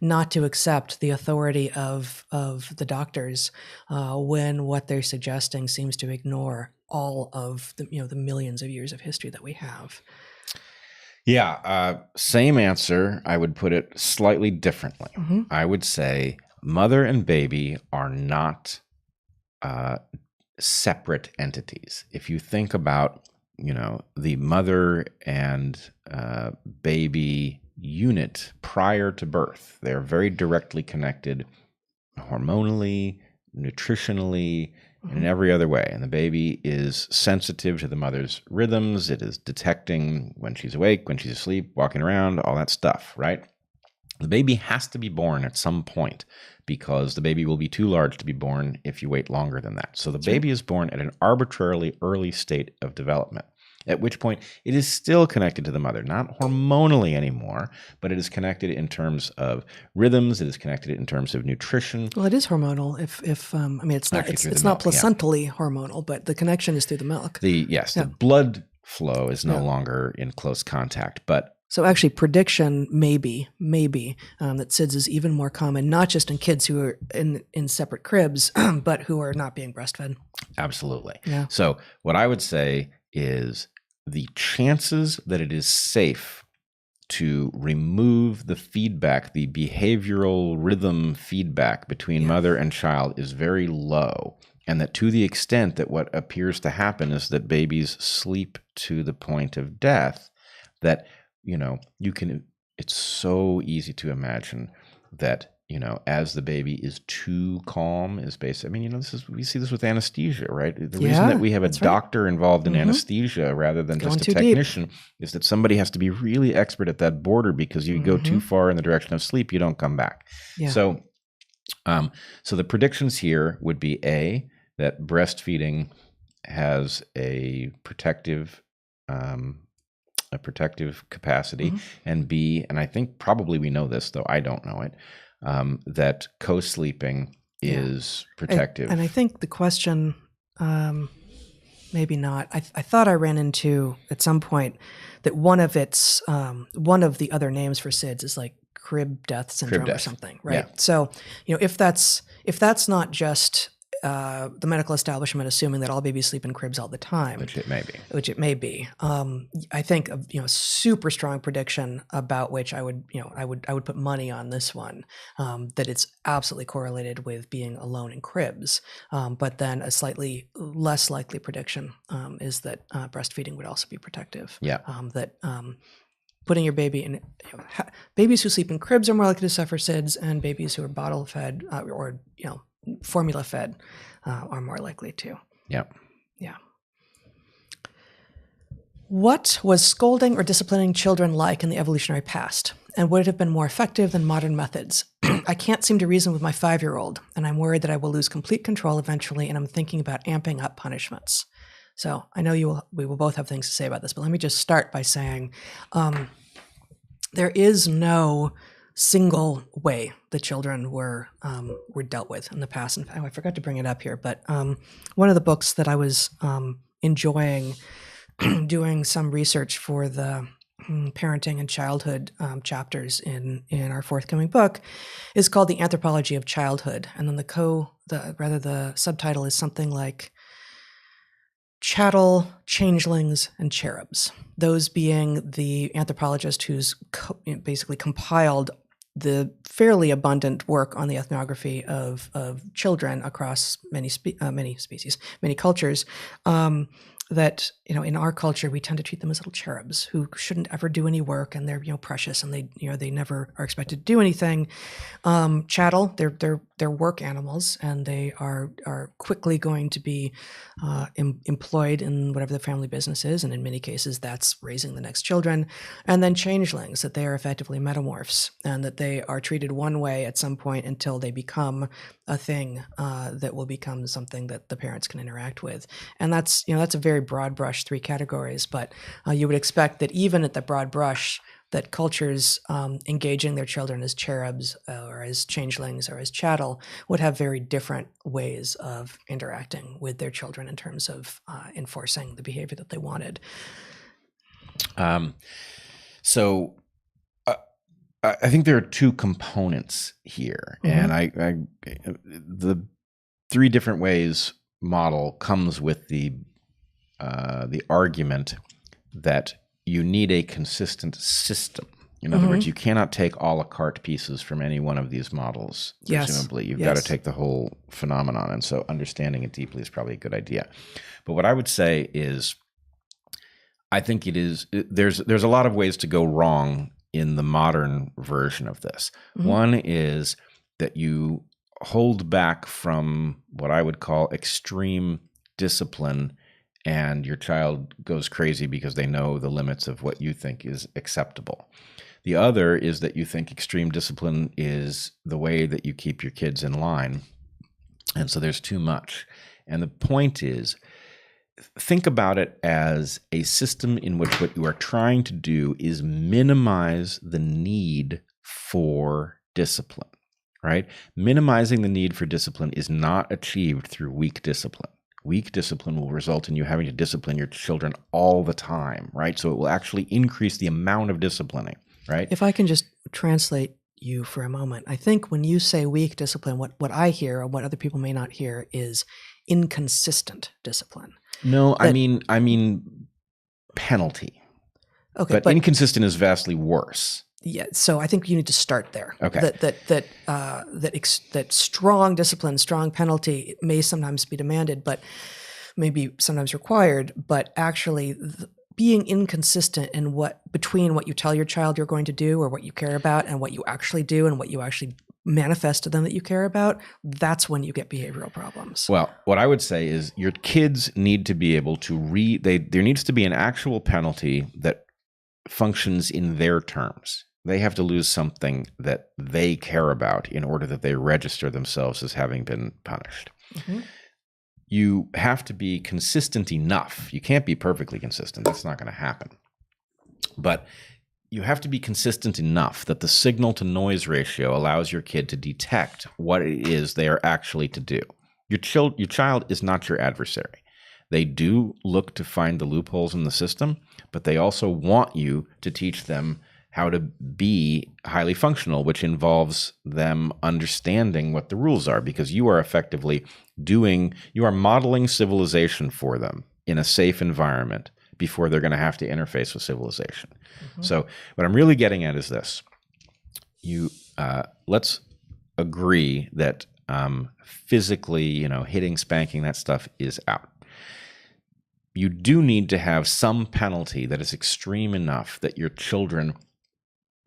not to accept the authority of the doctors when what they're suggesting seems to ignore all of the millions of years of history that we have. Yeah, same answer. I would put it slightly differently. Mm-hmm. I would say mother and baby are not separate entities. If you think about, the mother and baby unit prior to birth, they're very directly connected hormonally, nutritionally, in every other way. And the baby is sensitive to the mother's rhythms. It is detecting when she's awake, when she's asleep, walking around, all that stuff, right? The baby has to be born at some point because the baby will be too large to be born if you wait longer than that. So the baby is born at an arbitrarily early state of development, at which point it is still connected to the mother, not hormonally anymore, but it is connected in terms of rhythms. It is connected in terms of nutrition. Well, it is hormonal. It's not placentally hormonal, but the connection is through the milk. The blood flow is no longer in close contact, but so actually prediction maybe that SIDS is even more common, not just in kids who are in separate cribs, but who are not being breastfed. Absolutely. Yeah. So what I would say is the chances that it is safe to remove the feedback, the behavioral rhythm feedback between mother and child is very low. And that to the extent that what appears to happen is that babies sleep to the point of death, that, it's so easy to imagine that, as the baby is too calm is basically, we see this with anesthesia, right? The reason that we have a doctor involved in anesthesia rather than just a technician is that somebody has to be really expert at that border, because you go too far in the direction of sleep, you don't come back. Yeah. So the predictions here would be that breastfeeding has a protective capacity, and B, and I think probably we know this, though I don't know it, that co-sleeping is protective. And I think the question, maybe not. I thought I ran into at some point that one of the other names for SIDS is like crib death syndrome or something, right? Yeah. So, if that's not just the medical establishment assuming that all babies sleep in cribs all the time, which it may be. I think a super strong prediction about which I would put money on this one, that it's absolutely correlated with being alone in cribs. But then a slightly less likely prediction is that breastfeeding would also be protective. Yeah. Putting your baby in, babies who sleep in cribs are more likely to suffer SIDS, and babies who are bottle fed or formula fed are more likely to. Yeah. Yeah. What was scolding or disciplining children like in the evolutionary past? And would it have been more effective than modern methods? I can't seem to reason with my 5-year-old, and I'm worried that I will lose complete control eventually, and I'm thinking about amping up punishments. So I know we will both have things to say about this, but let me just start by saying there is no single way the children were dealt with in the past. In fact, I forgot to bring it up here, but one of the books that I was enjoying doing some research for the parenting and childhood chapters in our forthcoming book is called The Anthropology of Childhood, and then the subtitle is something like Chattel, Changelings, and Cherubs. Those being the anthropologist who's basically compiled the fairly abundant work on the ethnography of children across many species, many cultures, that, in our culture, we tend to treat them as little cherubs who shouldn't ever do any work, and they're, precious, and they never are expected to do anything. Chattel, they're work animals, and they are quickly going to be employed in whatever the family business is, and in many cases that's raising the next children. And then changelings, that they are effectively metamorphs, and that they are treated one way at some point until they become a thing that will become something that the parents can interact with. And that's a very broad brush, 3 categories, but you would expect that even at the broad brush, that cultures engaging their children as cherubs or as changelings or as chattel would have very different ways of interacting with their children in terms of enforcing the behavior that they wanted. So I think there are 2 components here, and the 3 different ways model comes with the argument that you need a consistent system. In other words, you cannot take a la carte pieces from any one of these models. Presumably, you've got to take the whole phenomenon, and so understanding it deeply is probably a good idea. But what I would say is, I think there's a lot of ways to go wrong in the modern version of this. One is that you hold back from what I would call extreme discipline, and your child goes crazy because they know the limits of what you think is acceptable. The other is that you think extreme discipline is the way that you keep your kids in line, and so there's too much. And the point is, think about it as a system in which what you are trying to do is minimize the need for discipline, right? Minimizing the need for discipline is not achieved through weak discipline. Weak discipline will result in you having to discipline your children all the time, right? So it will actually increase the amount of disciplining, right? If I can just translate you for a moment, I think when you say weak discipline, what I hear, or what other people may not hear, is inconsistent discipline. No, I mean penalty. Okay, but inconsistent is vastly worse. Yeah, so I think you need to start there. Okay. That strong discipline, strong penalty may sometimes be demanded, but maybe sometimes required. But actually, being inconsistent in between what you tell your child you're going to do, or what you care about, and what you actually do, and what you actually manifest to them that you care about, that's when you get behavioral problems. Well, what I would say is your kids need to be able to there needs to be an actual penalty that functions in their terms. They have to lose something that they care about in order that they register themselves as having been punished. You have to be consistent enough. You can't be perfectly consistent. That's not going to happen. But you have to be consistent enough that the signal to noise ratio allows your kid to detect what it is they are actually to do. Your child is not your adversary. They do look to find the loopholes in the system, but they also want you to teach them how to be highly functional, which involves them understanding what the rules are, because you are effectively you are modeling civilization for them in a safe environment before they're going to have to interface with civilization. So what I'm really getting at is this. Let's agree that physically, hitting, spanking, that stuff is out. You do need to have some penalty that is extreme enough that your children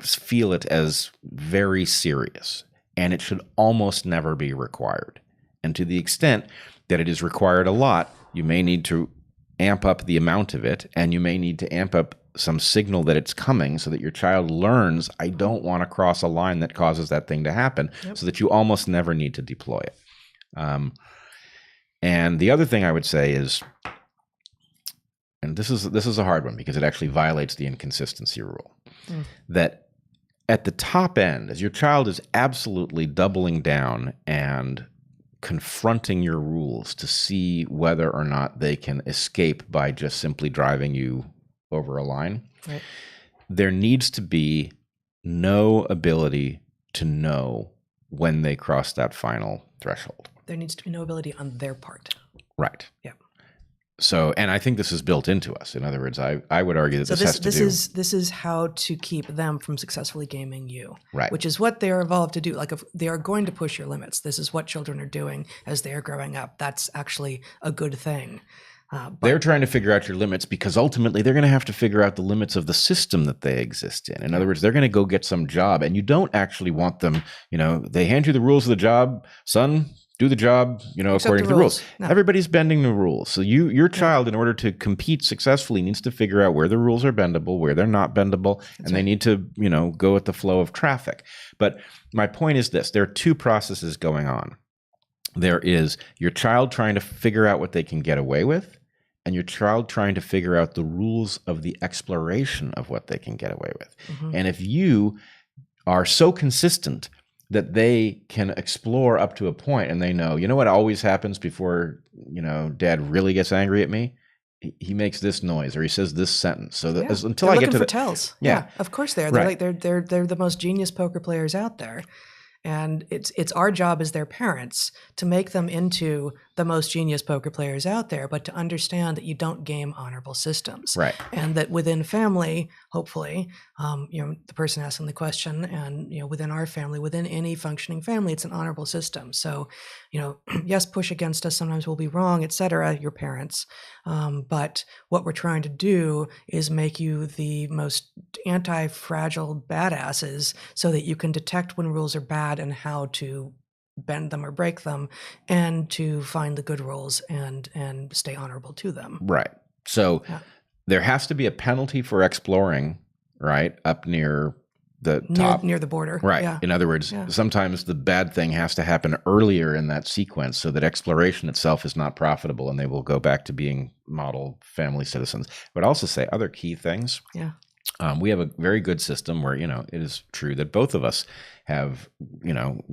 feel it as very serious, and it should almost never be required. And to the extent that it is required a lot, you may need to amp up the amount of it, and you may need to amp up some signal that it's coming so that your child learns, I don't want to cross a line that causes that thing to happen, so that you almost never need to deploy it. And the other thing I would say is, and this is a hard one because it actually violates the inconsistency rule, that at the top end, as your child is absolutely doubling down and confronting your rules to see whether or not they can escape by just simply driving you over a line, right, there needs to be no ability to know when they cross that final threshold. There needs to be no ability on their part. Right. Yeah. So, and I think this is built into us. In other words, I would argue that So this has to do. this is how to keep them from successfully gaming you, Right. Which is what they are evolved to do. Like if they are going to push your limits. This is what children are doing as they are growing up. That's actually a good thing. They're trying to figure out your limits because ultimately they're going to have to figure out the limits of the system that they exist in. In other words, they're going to go get some job, and you don't actually want them, they hand you the rules of the job, son, do the job, according to the rules. No. Everybody's bending the rules. So your child, in order to compete successfully, needs to figure out where the rules are bendable, where they're not bendable, and they need to, go with the flow of traffic. But my point is this: there are two processes going on. There is your child trying to figure out what they can get away with, and your child trying to figure out the rules of the exploration of what they can get away with. Mm-hmm. And if you are so consistent that they can explore up to a point and they know, what always happens before, dad really gets angry at me? He makes this noise or he says this sentence. So that until I get to the tells. Yeah, of course they are. Right. They're the most genius poker players out there. And it's our job as their parents to make them into the most genius poker players out there, but to understand that you don't game honorable systems. Right. And that within family, hopefully, the person asking the question, and within our family, within any functioning family, it's an honorable system. So, yes, push against us. Sometimes we'll be wrong, et cetera, your parents. But what we're trying to do is make you the most anti-fragile badasses so that you can detect when rules are bad and how to bend them or break them, and to find the good rules and stay honorable to them. Right. So there has to be a penalty for exploring, right, up near the top. Near the border. Right. Yeah. In other words, sometimes the bad thing has to happen earlier in that sequence so that exploration itself is not profitable and they will go back to being model family citizens. But also say other key things. Yeah. We have a very good system where, it is true that both of us have,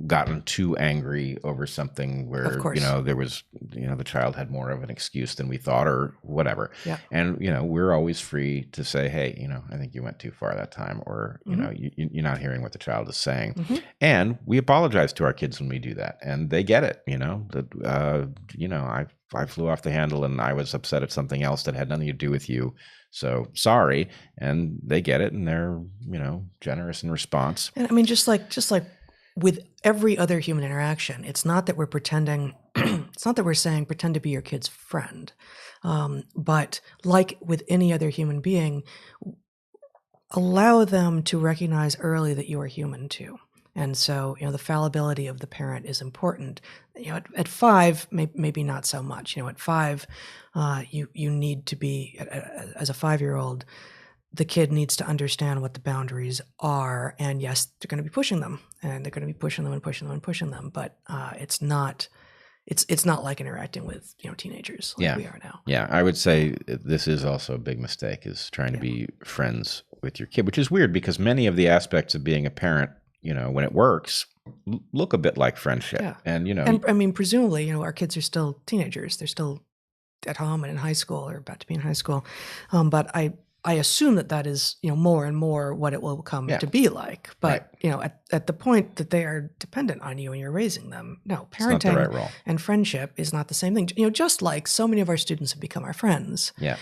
gotten too angry over something where, there was, the child had more of an excuse than we thought or whatever. Yeah. And, we're always free to say, hey, I think you went too far that time, or, you're not hearing what the child is saying. Mm-hmm. And we apologize to our kids when we do that. And they get it, that, I flew off the handle and I was upset at something else that had nothing to do with you. So sorry. And they get it. And they're, generous in response. And I mean, just like with every other human interaction, it's not that we're pretending, it's not that we're saying pretend to be your kid's friend. But like with any other human being, allow them to recognize early that you are human too. And so, the fallibility of the parent is important. At 5, maybe not so much. At 5, you need to be, as a 5-year-old, the kid needs to understand what the boundaries are. And yes, they're going to be pushing them, and they're going to be pushing them and pushing them and pushing them. But it's not like interacting with teenagers like we are now. Yeah, I would say this is also a big mistake, is trying to be friends with your kid, which is weird because many of the aspects of being a parent, when it works, look a bit like friendship. Yeah. And, and I mean, presumably, our kids are still teenagers. They're still at home and in high school or about to be in high school. But I assume that is, more and more what it will come to be like. But, at the point that they are dependent on you and you're raising them, no, parenting and friendship is not the same thing. Just like so many of our students have become our friends. Yeah.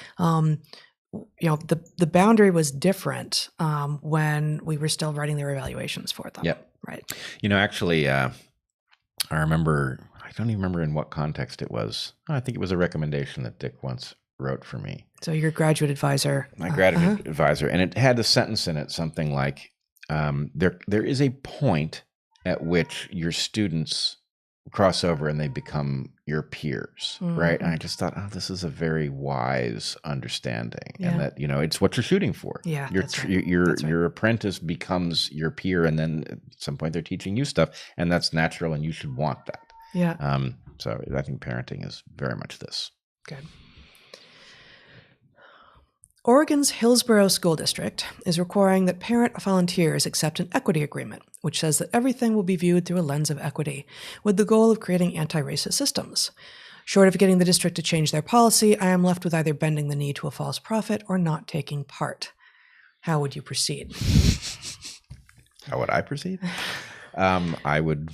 The boundary was different when we were still writing their evaluations for them. Yep. Right. Actually, I remember, I don't even remember in what context it was. I think it was a recommendation that Dick once wrote for me. So your graduate advisor. My graduate advisor. And it had a sentence in it, something like, there is a point at which your students cross over and they become your peers, right? And I just thought, this is a very wise understanding, and that it's what you're shooting for. Yeah, your apprentice becomes your peer, and then at some point they're teaching you stuff, and that's natural, and you should want that. Yeah. So I think parenting is very much this. Good. Oregon's Hillsborough School District is requiring that parent volunteers accept an equity agreement, which says that everything will be viewed through a lens of equity, with the goal of creating anti-racist systems. Short of getting the district to change their policy, I am left with either bending the knee to a false prophet or not taking part. How would you proceed? How would I proceed? I would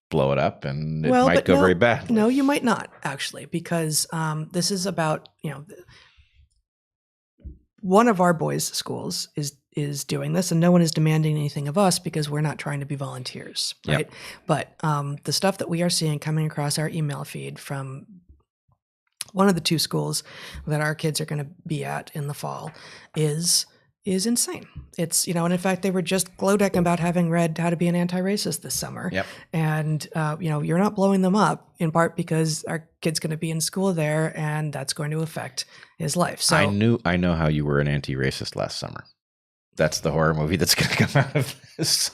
blow it up and it might go very badly. No, you might not actually, because this is about, one of our boys' schools is doing this, and no one is demanding anything of us because we're not trying to be volunteers, right? Yep. But the stuff that we are seeing coming across our email feed from one of the two schools that our kids are going to be at in the fall is insane. It's, and in fact, they were just glow decking about having read How to Be an Anti-Racist this summer. Yep. And, you're not blowing them up in part because our kid's going to be in school there and that's going to affect his life. So I know how you were an anti-racist last summer. That's the horror movie that's going to come out of this.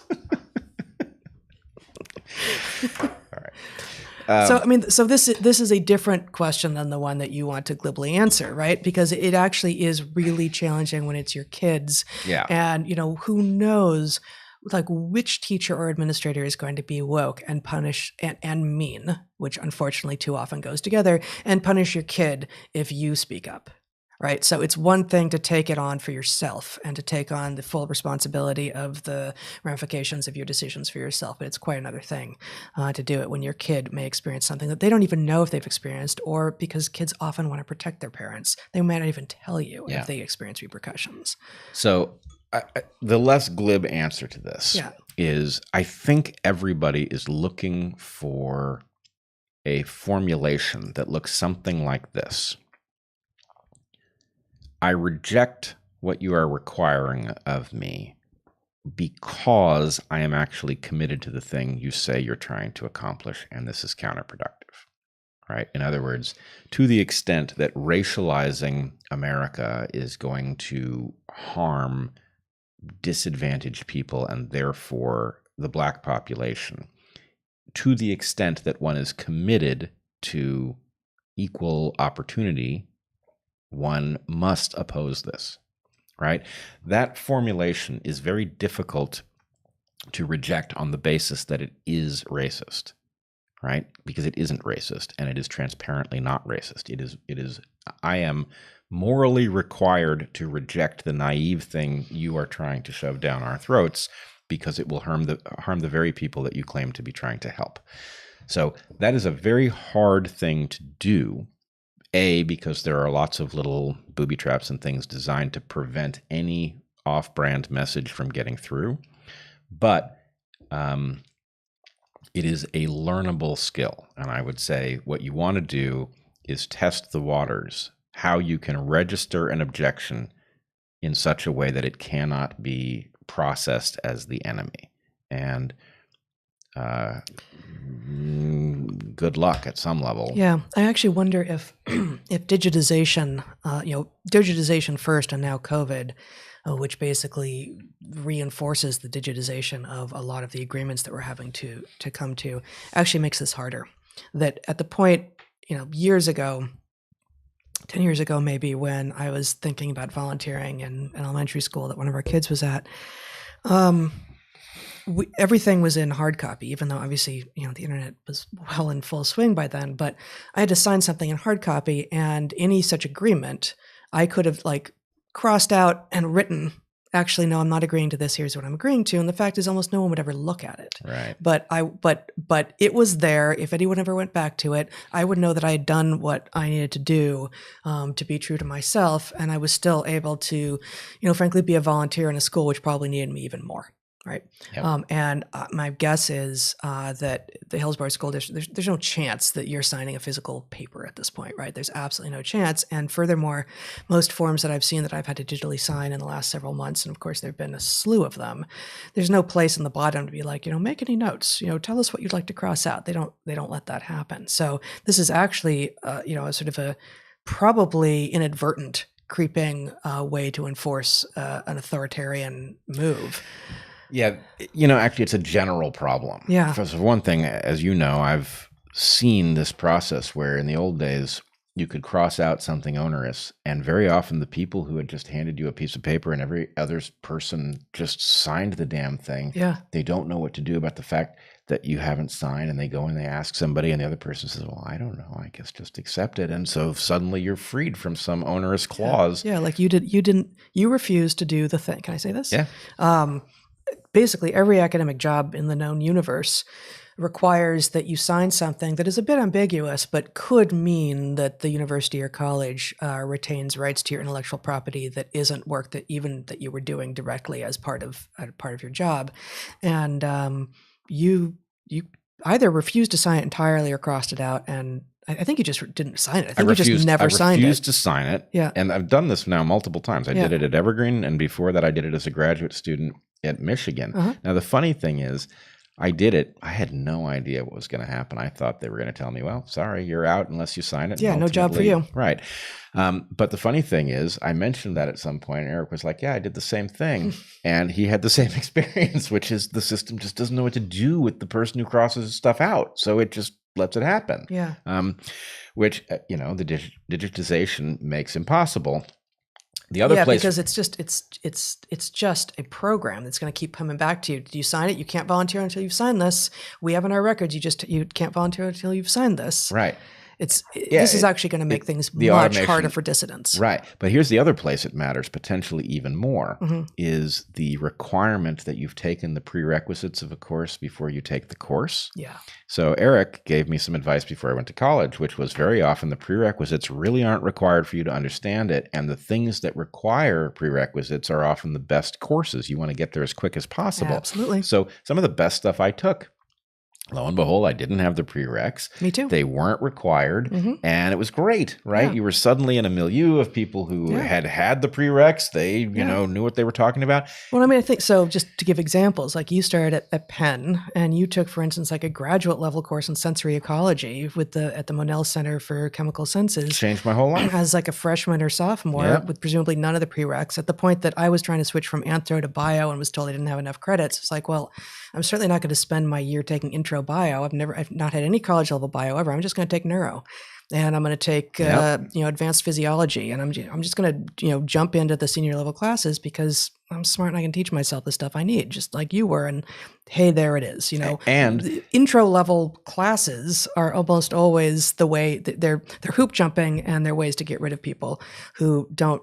All right. So this is a different question than the one that you want to glibly answer, right? Because it actually is really challenging when it's your kids. Yeah. And, who knows, like, which teacher or administrator is going to be woke and punish and mean, which unfortunately too often goes together, and punish your kid if you speak up. Right. So it's one thing to take it on for yourself and to take on the full responsibility of the ramifications of your decisions for yourself. But it's quite another thing to do it when your kid may experience something that they don't even know if they've experienced, or because kids often want to protect their parents. They might not even tell you if they experience repercussions. So the less glib answer to this is I think everybody is looking for a formulation that looks something like this. I reject what you are requiring of me because I am actually committed to the thing you say you're trying to accomplish, and this is counterproductive, right? In other words, to the extent that racializing America is going to harm disadvantaged people and therefore the Black population, to the extent that one is committed to equal opportunity, one must oppose this, right? That formulation is very difficult to reject on the basis that it is racist, right? Because it isn't racist, and it is transparently not racist. It is. I am morally required to reject the naive thing you are trying to shove down our throats because it will harm the very people that you claim to be trying to help. So that is a very hard thing to do. Because there are lots of little booby traps and things designed to prevent any off-brand message from getting through. But it is a learnable skill. And I would say what you want to do is test the waters, how you can register an objection in such a way that it cannot be processed as the enemy. And good luck at some level. Yeah, I actually wonder if digitization, digitization first and now COVID, which basically reinforces the digitization of a lot of the agreements that we're having to come to, actually makes this harder. That at the point, years ago, 10 years ago maybe, when I was thinking about volunteering in an elementary school that one of our kids was at, everything was in hard copy, even though obviously, the internet was well in full swing by then, but I had to sign something in hard copy, and any such agreement I could have crossed out and written, actually, no, I'm not agreeing to this. Here's what I'm agreeing to. And the fact is almost no one would ever look at it. Right. But it was there. If anyone ever went back to it, I would know that I had done what I needed to do to be true to myself. And I was still able to, frankly, be a volunteer in a school which probably needed me even more. Right. Yep. And my guess is that the Hillsborough School District, there's no chance that you're signing a physical paper at this point, right? There's absolutely no chance. And furthermore, most forms that I've seen that I've had to digitally sign in the last several months, and of course, there have been a slew of them, there's no place in the bottom to be like, make any notes, tell us what you'd like to cross out. They don't let that happen. So this is actually, a sort of a probably inadvertent creeping way to enforce an authoritarian move. Yeah, actually, it's a general problem. Yeah. For one thing, as you know, I've seen this process where in the old days, you could cross out something onerous, and very often the people who had just handed you a piece of paper and every other person just signed the damn thing. Yeah. They don't know what to do about the fact that you haven't signed, and they go and they ask somebody, and the other person says, well, I don't know, I guess just accept it. And so suddenly you're freed from some onerous clause. Yeah, like you refused to do the thing. Can I say this? Yeah. Basically every academic job in the known universe requires that you sign something that is a bit ambiguous, but could mean that the university or college retains rights to your intellectual property that isn't work that you were doing directly as part of your job, and you either refused to sign it entirely or crossed it out. And I think you just didn't sign it. I think you just never signed it. I refused to sign it. Yeah, and I've done this now multiple times. I did it at Evergreen, and before that, I did it as a graduate student at Michigan. Now, the funny thing is, I did it. I had no idea what was going to happen. I thought they were going to tell me, well, sorry, you're out unless you sign it. Yeah, no job for you. Right. But the funny thing is, I mentioned that at some point, and Eric was like, yeah, I did the same thing. And he had the same experience, which is the system just doesn't know what to do with the person who crosses stuff out. So it just lets it happen. Yeah. Which, the digitization makes impossible. The other place, because it's just a program that's going to keep coming back to you. Do you sign it? You can't volunteer until you've signed this. We have in our records. You can't volunteer until you've signed this. Right. This is actually going to make things much harder for dissidents. Right. But here's the other place it matters potentially even more is the requirement that you've taken the prerequisites of a course before you take the course. Yeah. So Eric gave me some advice before I went to college, which was very often the prerequisites really aren't required for you to understand it. And the things that require prerequisites are often the best courses. You want to get there as quick as possible. Absolutely. So some of the best stuff I took, lo and behold, I didn't have the prereqs. Me too. They weren't required, and it was great, right? Yeah. You were suddenly in a milieu of people who had the prereqs. They, knew what they were talking about. Well, I mean, I think so. Just to give examples, like you started at Penn, and you took, for instance, like a graduate level course in sensory ecology at the Monell Center for Chemical Senses. Changed my whole life. As like a freshman or sophomore, with presumably none of the prereqs. At the point that I was trying to switch from anthro to bio and was told I didn't have enough credits, it's like, well, I'm certainly not going to spend my year taking intro bio. I've not had any college level bio ever. I'm just going to take neuro, and I'm going to take advanced physiology, and I'm just going to jump into the senior level classes because I'm smart and I can teach myself the stuff I need, just like you were. And hey, there it is. And the intro level classes are almost always the way they're hoop jumping, and they're ways to get rid of people who don't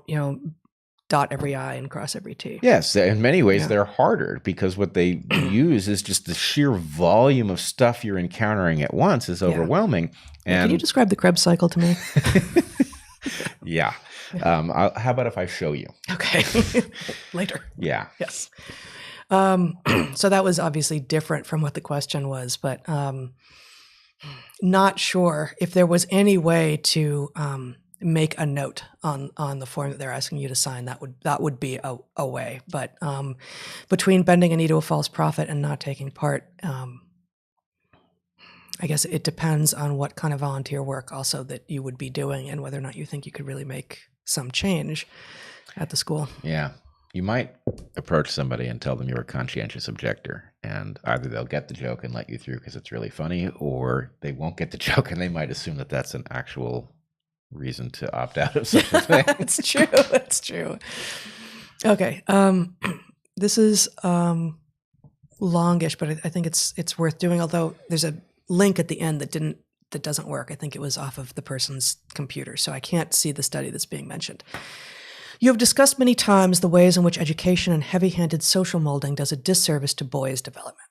dot every I and cross every T. Yes, in many ways they're harder because what they use is just the sheer volume of stuff you're encountering at once is overwhelming. And can you describe the Krebs cycle to me? Yeah. How about if I show you? Okay. Later. Yeah. Yes. So that was obviously different from what the question was, but not sure if there was any way to make a note on the form that they're asking you to sign. That would be a way. But between bending a knee to a false prophet and not taking part, I guess it depends on what kind of volunteer work also that you would be doing and whether or not you think you could really make some change at the school. Yeah. You might approach somebody and tell them you're a conscientious objector, and either they'll get the joke and let you through because it's really funny, or they won't get the joke and they might assume that that's an actual reason to opt out of such a thing. It's true. It's true. Okay. This is longish, but I think it's worth doing. Although there's a link at the end that doesn't work. I think it was off of the person's computer, so I can't see the study that's being mentioned. You have discussed many times the ways in which education and heavy-handed social molding does a disservice to boys' development.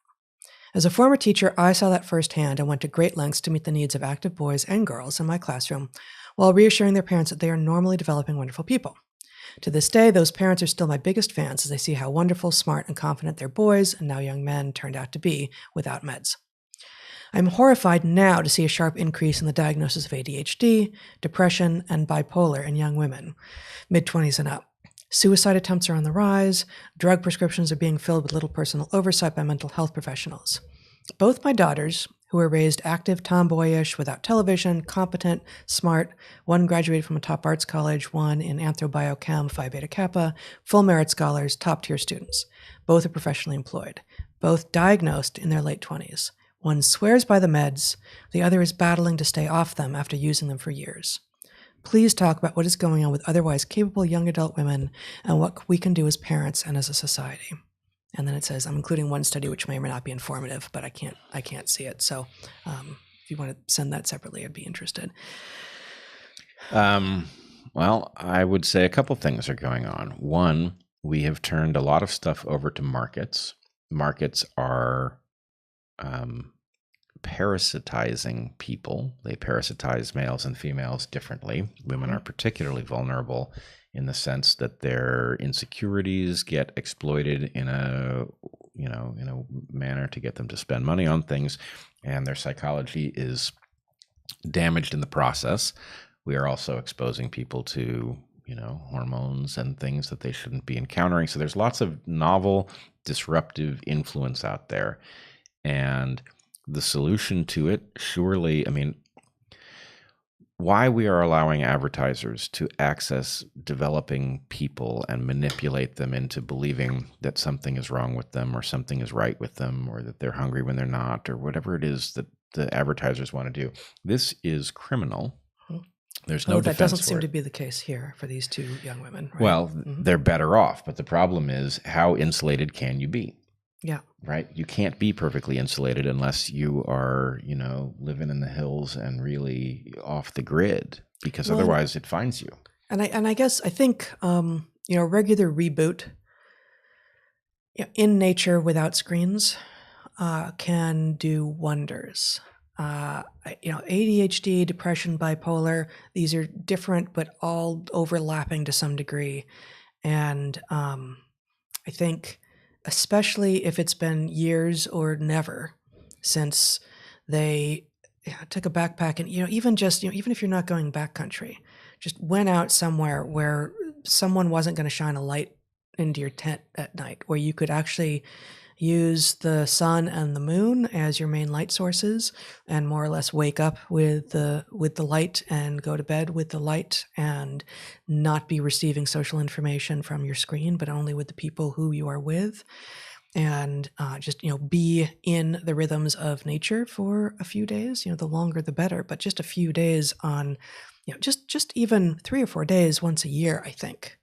As a former teacher, I saw that firsthand and went to great lengths to meet the needs of active boys and girls in my classroom, while reassuring their parents that they are normally developing wonderful people. To this day, those parents are still my biggest fans as they see how wonderful, smart, and confident their boys, and now young men, turned out to be without meds. I'm horrified now to see a sharp increase in the diagnosis of ADHD, depression, and bipolar in young women, mid-20s and up. Suicide attempts are on the rise. Drug prescriptions are being filled with little personal oversight by mental health professionals. Both my daughters, who were raised active, tomboyish, without television, competent, smart, one graduated from a top arts college, one in anthrobiochem, Phi Beta Kappa, full merit scholars, top-tier students. Both are professionally employed. Both diagnosed in their late 20s. One swears by the meds, the other is battling to stay off them after using them for years. Please talk about what is going on with otherwise capable young adult women and what we can do as parents and as a society. And then it says, I'm including one study which may or may not be informative, but I can't see it. So if you want to send that separately, I'd be interested. Well, I would say a couple things are going on. One, we have turned a lot of stuff over to markets. Markets are parasitizing people. They parasitize males and females differently. Women are particularly vulnerable in the sense that their insecurities get exploited in a manner to get them to spend money on things, and their psychology is damaged in the process. We are also exposing people to hormones and things that they shouldn't be encountering. So there's lots of novel, disruptive influence out there. And the solution to it, surely, why we are allowing advertisers to access developing people and manipulate them into believing that something is wrong with them or something is right with them or that they're hungry when they're not or whatever it is that the advertisers want to do. This is criminal. There's no defense for it. That doesn't seem to be the case here for these two young women, right? Well, they're better off, but the problem is, how insulated can you be? Yeah. Right? You can't be perfectly insulated unless you are, living in the hills and really off the grid, because otherwise it finds you. And I think regular reboot in nature without screens can do wonders. ADHD, depression, bipolar, these are different, but all overlapping to some degree. And I think, especially if it's been years or never since they took a backpack and, even if you're not going backcountry, just went out somewhere where someone wasn't going to shine a light into your tent at night, where you could actually use the sun and the moon as your main light sources and more or less wake up with the light and go to bed with the light and not be receiving social information from your screen, but only with the people who you are with, and just be in the rhythms of nature for a few days. The longer the better, but just a few days on, just even 3 or 4 days once a year, I think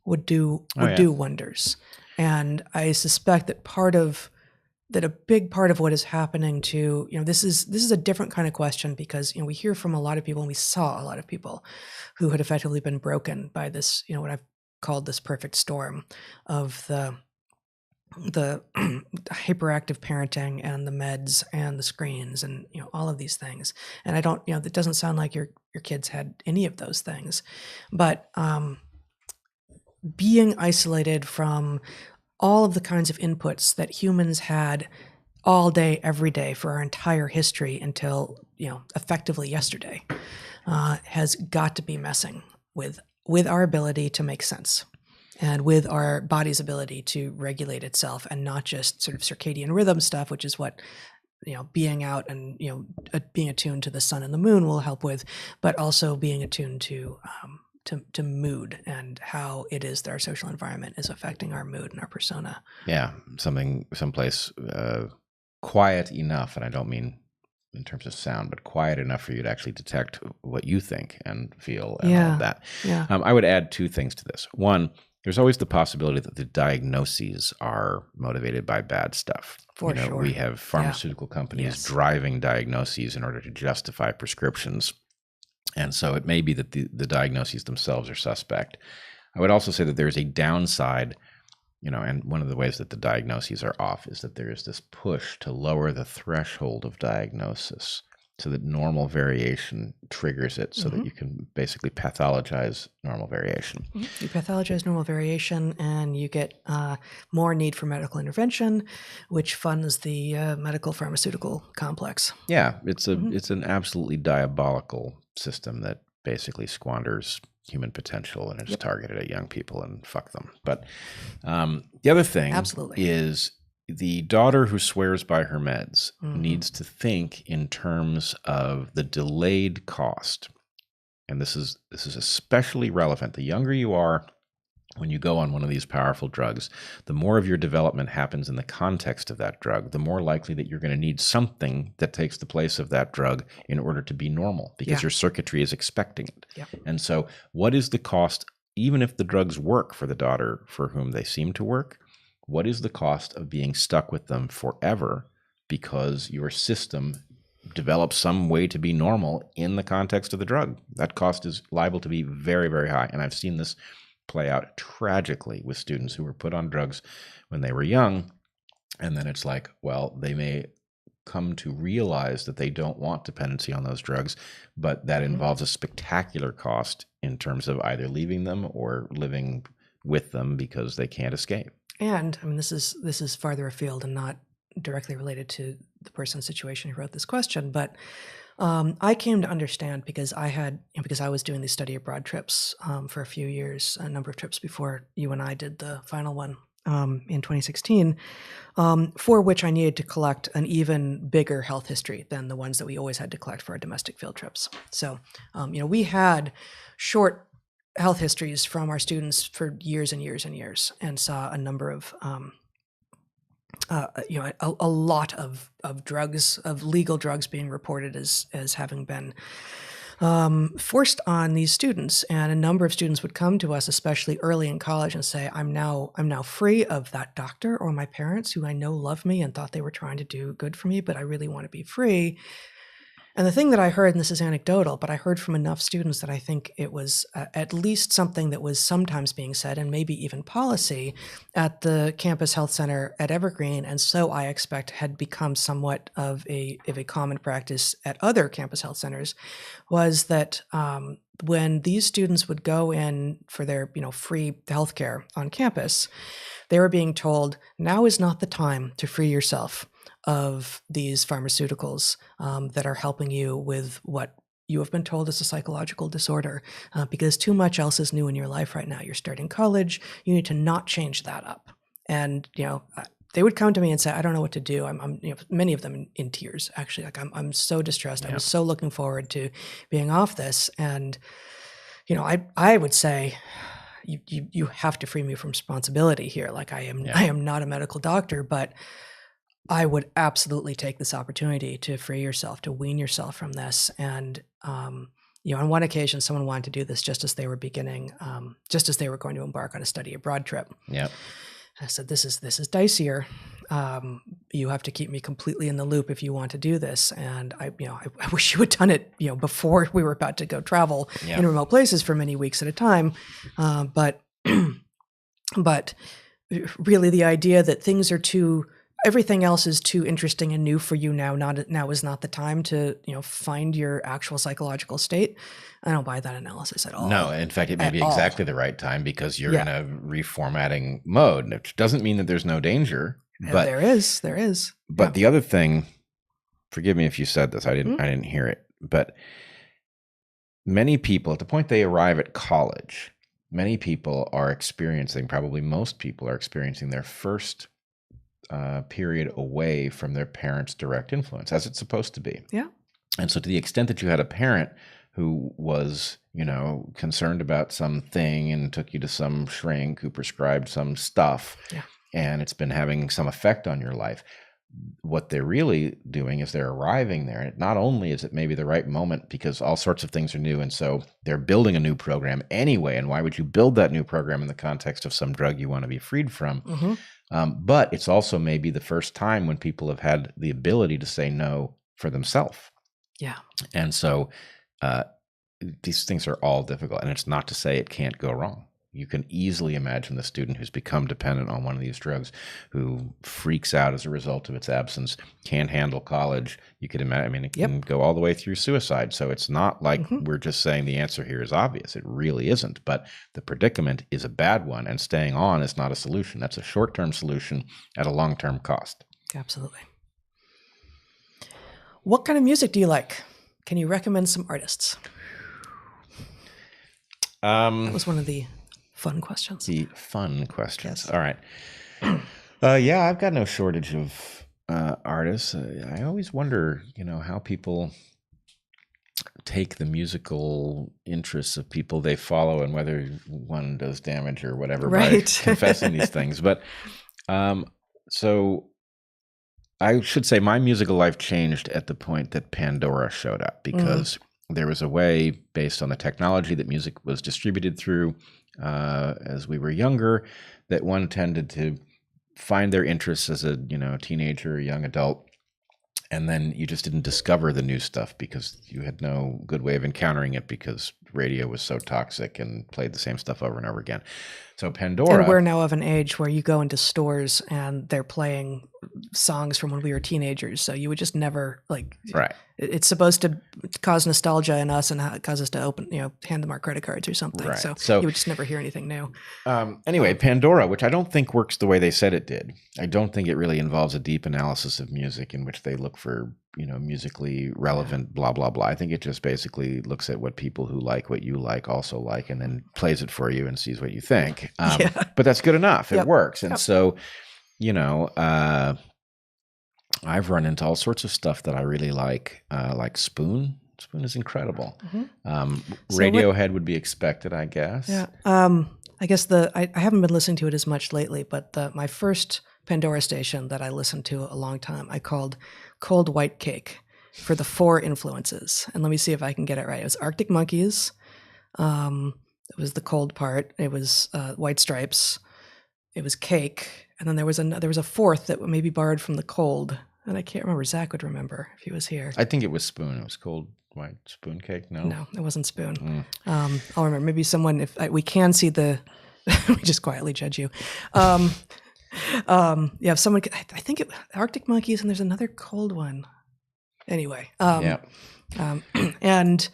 would do wonders. And I suspect that a big part of what is happening to, this is a different kind of question, because, we hear from a lot of people, and we saw a lot of people who had effectively been broken by this, what I've called this perfect storm of the hyperactive parenting and the meds and the screens and, all of these things. And I don't, it doesn't sound like your kids had any of those things, but, being isolated from all of the kinds of inputs that humans had all day, every day for our entire history until, effectively yesterday, has got to be messing with our ability to make sense and with our body's ability to regulate itself, and not just sort of circadian rhythm stuff, which is what, being out and, being attuned to the sun and the moon will help with, but also being attuned to mood and how it is that our social environment is affecting our mood and our persona. Yeah, someplace quiet enough, and I don't mean in terms of sound, but quiet enough for you to actually detect what you think and feel and all of that. Yeah. I would add 2 things to this. One, there's always the possibility that the diagnoses are motivated by bad stuff. For sure. We have pharmaceutical companies driving diagnoses in order to justify prescriptions. And so it may be that the diagnoses themselves are suspect. I would also say that there's a downside, and one of the ways that the diagnoses are off is that there is this push to lower the threshold of diagnosis so that normal variation triggers it, so that you can basically pathologize normal variation. You pathologize normal variation, and you get more need for medical intervention, which funds the medical pharmaceutical complex. Yeah, it's an absolutely diabolical system that basically squanders human potential and is targeted at young people, and fuck them. But the other thing is the daughter who swears by her meds needs to think in terms of the delayed cost. And this is especially relevant. The younger you are when you go on one of these powerful drugs, the more of your development happens in the context of that drug, the more likely that you're going to need something that takes the place of that drug in order to be normal, because your circuitry is expecting it. And so what is the cost, even if the drugs work for the daughter for whom they seem to work, what is the cost of being stuck with them forever because your system develops some way to be normal in the context of the drug? That cost is liable to be very, very high. And I've seen this play out tragically with students who were put on drugs when they were young. And then it's like, well, they may come to realize that they don't want dependency on those drugs, but that involves a spectacular cost in terms of either leaving them or living with them because they can't escape. And I mean, this is farther afield and not directly related to the person's situation who wrote this question, but I came to understand because I was doing these study abroad trips for a few years, a number of trips before you and I did the final one in 2016, for which I needed to collect an even bigger health history than the ones that we always had to collect for our domestic field trips. So, we had short health histories from our students for years and years and years, and saw a number of a lot of drugs, of legal drugs being reported as having been forced on these students. And a number of students would come to us, especially early in college, and say, I'm now free of that doctor or my parents who I know love me and thought they were trying to do good for me, but I really want to be free. And the thing that I heard, and this is anecdotal, but I heard from enough students that I think it was at least something that was sometimes being said, and maybe even policy, at the campus health center at Evergreen, and so I expect had become somewhat of a common practice at other campus health centers, was that when these students would go in for their free healthcare on campus, they were being told, now is not the time to free yourself of these pharmaceuticals that are helping you with what you have been told is a psychological disorder, because too much else is new in your life right now. You're starting college. You need to not change that up. And they would come to me and say, I don't know what to do. I'm many of them in tears, actually. Like I'm so distressed. I was so looking forward to being off this. And I would say, you have to free me from responsibility here. Like I am not a medical doctor, but I would absolutely take this opportunity to free yourself, to wean yourself from this. And, on one occasion, someone wanted to do this just as they were just as they were going to embark on a study abroad trip. Yeah. I said, this is dicier. You have to keep me completely in the loop if you want to do this. And I wish you had done it, before we were about to go travel in remote places for many weeks at a time. But really the idea that everything else is too interesting and new for you now. Now is not the time to, find your actual psychological state. I don't buy that analysis at all. No, in fact, it may be exactly the right time because you're in a reformatting mode. It doesn't mean that there's no danger, but there is. But the other thing, forgive me if you said this, I didn't hear it, but many people, at the point they arrive at college, many people are experiencing, probably most people are experiencing their first period away from their parents' direct influence, as it's supposed to be. Yeah. And so to the extent that you had a parent who was, concerned about something and took you to some shrink who prescribed some stuff, and it's been having some effect on your life, what they're really doing is they're arriving there. And not only is it maybe the right moment because all sorts of things are new, and so they're building a new program anyway, and why would you build that new program in the context of some drug you want to be freed from? Mm-hmm. But it's also maybe the first time when people have had the ability to say no for themselves. Yeah. And so these things are all difficult. And it's not to say it can't go wrong. You can easily imagine the student who's become dependent on one of these drugs, who freaks out as a result of its absence, can't handle college. You could imagine, it can go all the way through suicide. So it's not like we're just saying the answer here is obvious. It really isn't. But the predicament is a bad one, and staying on is not a solution. That's a short-term solution at a long-term cost. Absolutely. What kind of music do you like? Can you recommend some artists? That was one of the fun questions. The fun questions. Yes. All right. I've got no shortage of artists. I always wonder, how people take the musical interests of people they follow and whether one does damage or whatever by confessing these things. But so I should say my musical life changed at the point that Pandora showed up, because there was a way, based on the technology that music was distributed through as we were younger, that one tended to find their interests as a teenager or young adult, and then you just didn't discover the new stuff because you had no good way of encountering it, because radio was so toxic and played the same stuff over and over again. So Pandora. And we're now of an age where you go into stores and they're playing songs from when we were teenagers. So you would just never Right. It's supposed to cause nostalgia in us and cause us to hand them our credit cards or something. Right. So you would just never hear anything new. Anyway, Pandora, which I don't think works the way they said it did. I don't think it really involves a deep analysis of music in which they look for, musically relevant, blah, blah, blah. I think it just basically looks at what people who like what you like also like and then plays it for you and sees what you think. But that's good enough. It works. And so, I've run into all sorts of stuff that I really like Spoon. Spoon is incredible. Radiohead would be expected, I guess. Yeah. I guess I haven't been listening to it as much lately, but my first Pandora station that I listened to a long time, I called Cold White Cake for the 4 influences. And let me see if I can get it right. It was Arctic Monkeys. It was the cold part. It was White Stripes. It was Cake. And then there was a fourth that maybe borrowed from the cold. And I can't remember. Zach would remember if he was here. I think it was Spoon. It was Cold White Spoon Cake. No, it wasn't Spoon. I'll remember. Maybe someone, if we can see we just quietly judge you. If someone, I think Arctic Monkeys, and there's another cold one. Anyway. And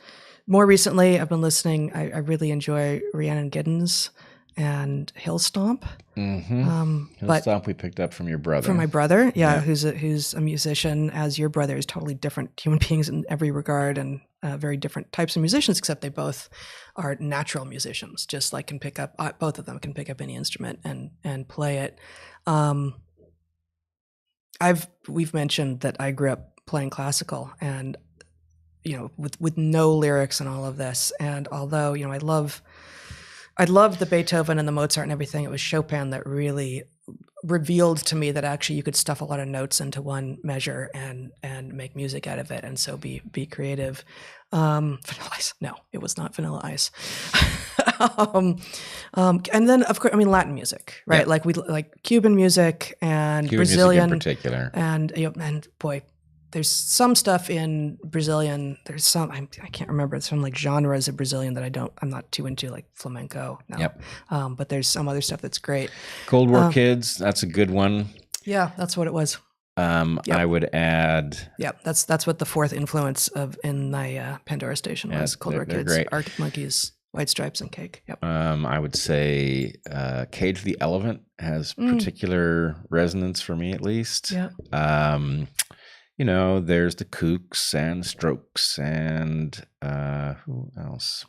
more recently, I've been listening. I really enjoy Rhiannon Giddens and Hill Stomp. Hill Stomp we picked up from your brother. From my brother, who's a musician, as your brother is totally different human beings in every regard and very different types of musicians, except they both are natural musicians, just like can pick up, both of them can pick up any instrument and play it. We've mentioned that I grew up playing classical and, with no lyrics and all of this. And although, I love the Beethoven and the Mozart and everything, it was Chopin that really revealed to me that actually you could stuff a lot of notes into one measure and make music out of it, and so be creative. Vanilla Ice? No, it was not Vanilla Ice. And then of course, Latin music, right? Yeah. Like we like Cuban music and Cuban Brazilian music in particular, and boy. There's some stuff in Brazilian. There's some I can't remember. Some like genres of Brazilian that I'm not too into, like flamenco. No. Yep. But there's some other stuff that's great. Cold War Kids. That's a good one. Yeah, that's what it was. Yep. I would add. Yeah, that's what the fourth influence in my Pandora station was. Cold War Kids, great. Arctic Monkeys, White Stripes, and Cake. Yep. I would say Cage the Elephant has particular resonance for me, at least. Yeah. There's the Kooks and Strokes and who else?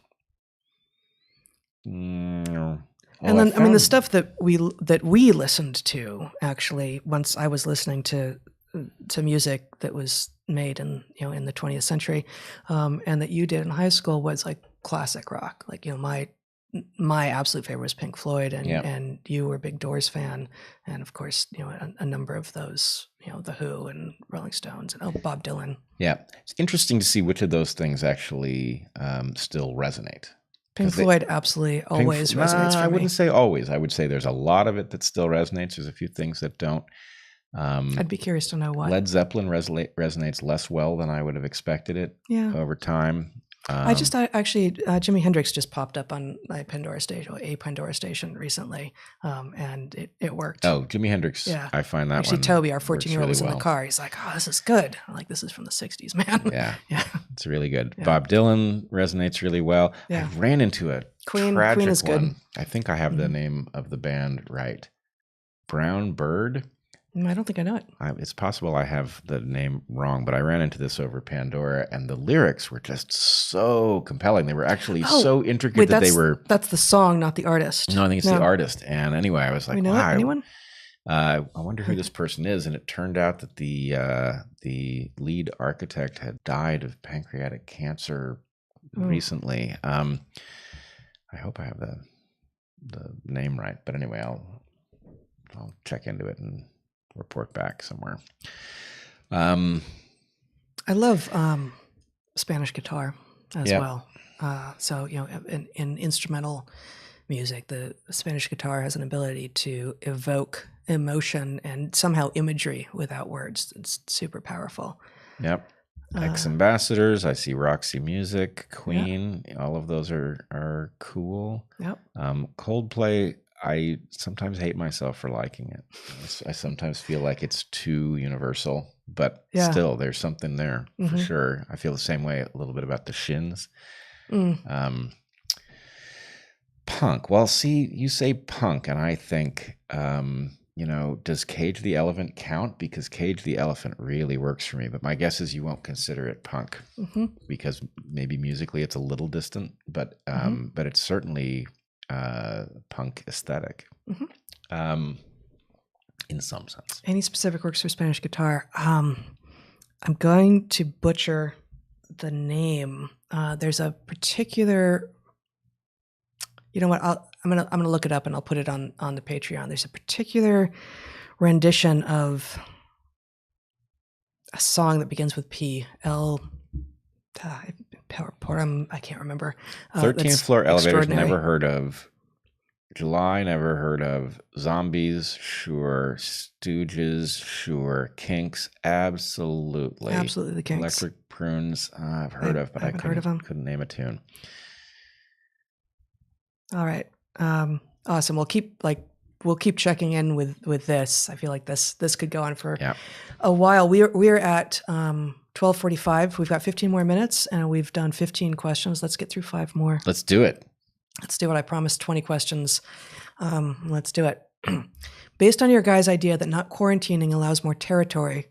And then the stuff that we listened to, actually, once I was listening to music that was made in the 20th century, and that you did in high school was like classic rock. Like my absolute favorite was Pink Floyd, and you were a big Doors fan, and of course, a number of those, The Who and Rolling Stones and Bob Dylan. Yeah, it's interesting to see which of those things actually still resonate. Pink Floyd absolutely always resonates for me. I wouldn't say always. I would say there's a lot of it that still resonates. There's a few things that don't. I'd be curious to know why. Led Zeppelin resonates less well than I would have expected it over time. Jimi Hendrix just popped up on a Pandora station recently, and it worked. Oh, Jimi Hendrix. Yeah. I find that actually one Toby, our 14-year-old, was in the car. He's like, "Oh, this is good." I'm like, "This is from the 60s, man." Yeah. It's really good. Yeah. Bob Dylan resonates really well. Yeah. I ran into a tragic Queen is one. Good. I think I have the name of the band right. Brown Bird. I don't think I know it. It's possible I have the name wrong, but I ran into this over Pandora, and the lyrics were just so compelling. They were actually so intricate that they were... That's the song, not the artist. No, I think it's the artist. And anyway, I was like, wow. Anyone? I wonder who this person is. And it turned out that the lead architect had died of pancreatic cancer recently. I hope I have the name right. But anyway, I'll check into it and report back somewhere. I love Spanish guitar as well. So in instrumental music, the Spanish guitar has an ability to evoke emotion and somehow imagery without words. It's super powerful. Yep. Ex-Ambassadors. I see Roxy Music, Queen. Yeah. All of those are cool. Yep. Coldplay, I sometimes hate myself for liking it. I sometimes feel like it's too universal, but still, there's something there for sure. I feel the same way a little bit about the Shins. Punk. Well, see, you say punk, and I think, does Cage the Elephant count? Because Cage the Elephant really works for me, but my guess is you won't consider it punk because maybe musically it's a little distant, but it's certainly punk aesthetic in some sense. Any specific works for Spanish guitar? I'm going to butcher the name. There's a particular. You know what? I'm gonna look it up and I'll put it on the Patreon. There's a particular rendition of a song that begins with P. Porum. I can't remember. 13th Floor Elevators. Never heard of. July. Never heard of. Zombies. Sure. Stooges. Sure. Kinks. Absolutely. Absolutely the Kinks. Electric Prunes. I've heard of, but I couldn't name a tune. All right. Awesome. We'll keep checking in with this. I feel like this could go on for a while. We're at 12:45. We've got 15 more minutes and we've done 15 questions. Let's get through 5 more. Let's do it. I promised 20 questions. Let's do it. Based on your guys' idea that not quarantining allows more territory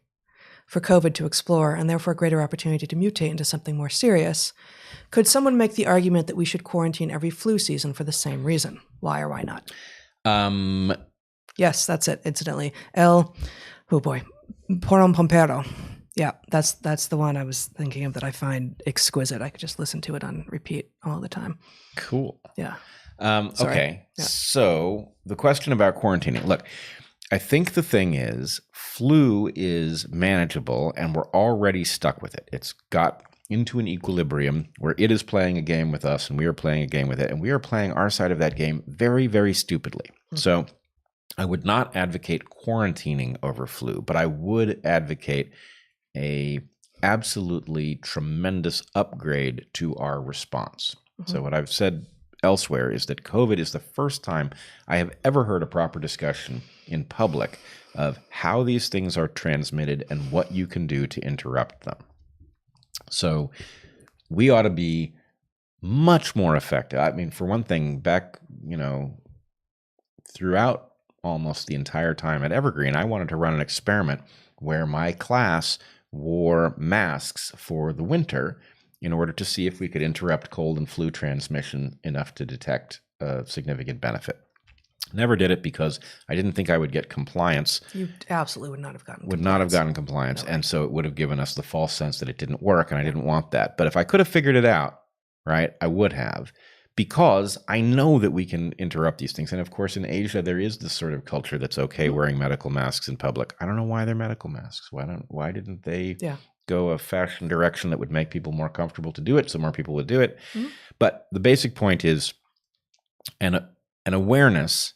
for COVID to explore and therefore a greater opportunity to mutate into something more serious, could someone make the argument that we should quarantine every flu season for the same reason? Why or why not? Yes, that's it. Incidentally, Porum Pompero. Yeah, that's the one I was thinking of that I find exquisite. I could just listen to it on repeat all the time. Cool. Yeah. Okay. Yeah. So the question about quarantining. Look, I think the thing is flu is manageable and we're already stuck with it. It's got into an equilibrium where it is playing a game with us and we are playing a game with it and we are playing our side of that game very, very stupidly. So I would not advocate quarantining over flu, but I would advocate a absolutely tremendous upgrade to our response. So what I've said elsewhere is that COVID is the first time I have ever heard a proper discussion in public of how these things are transmitted and what you can do to interrupt them. So we ought to be much more effective. I mean, for one thing, back, throughout almost the entire time at Evergreen, I wanted to run an experiment where my class wore masks for the winter in order to see if we could interrupt cold and flu transmission enough to detect a significant benefit. Never did it because I didn't think I would get compliance. You absolutely would not have gotten compliance. No. And so it would have given us the false sense that it didn't work, and I didn't want that. But if I could have figured it out, right, I would have, because I know that we can interrupt these things. And of course, in Asia, there is this sort of culture that's okay wearing medical masks in public. I don't know why they're medical masks. Why didn't they go a fashion direction that would make people more comfortable to do it so more people would do it? But the basic point is an awareness,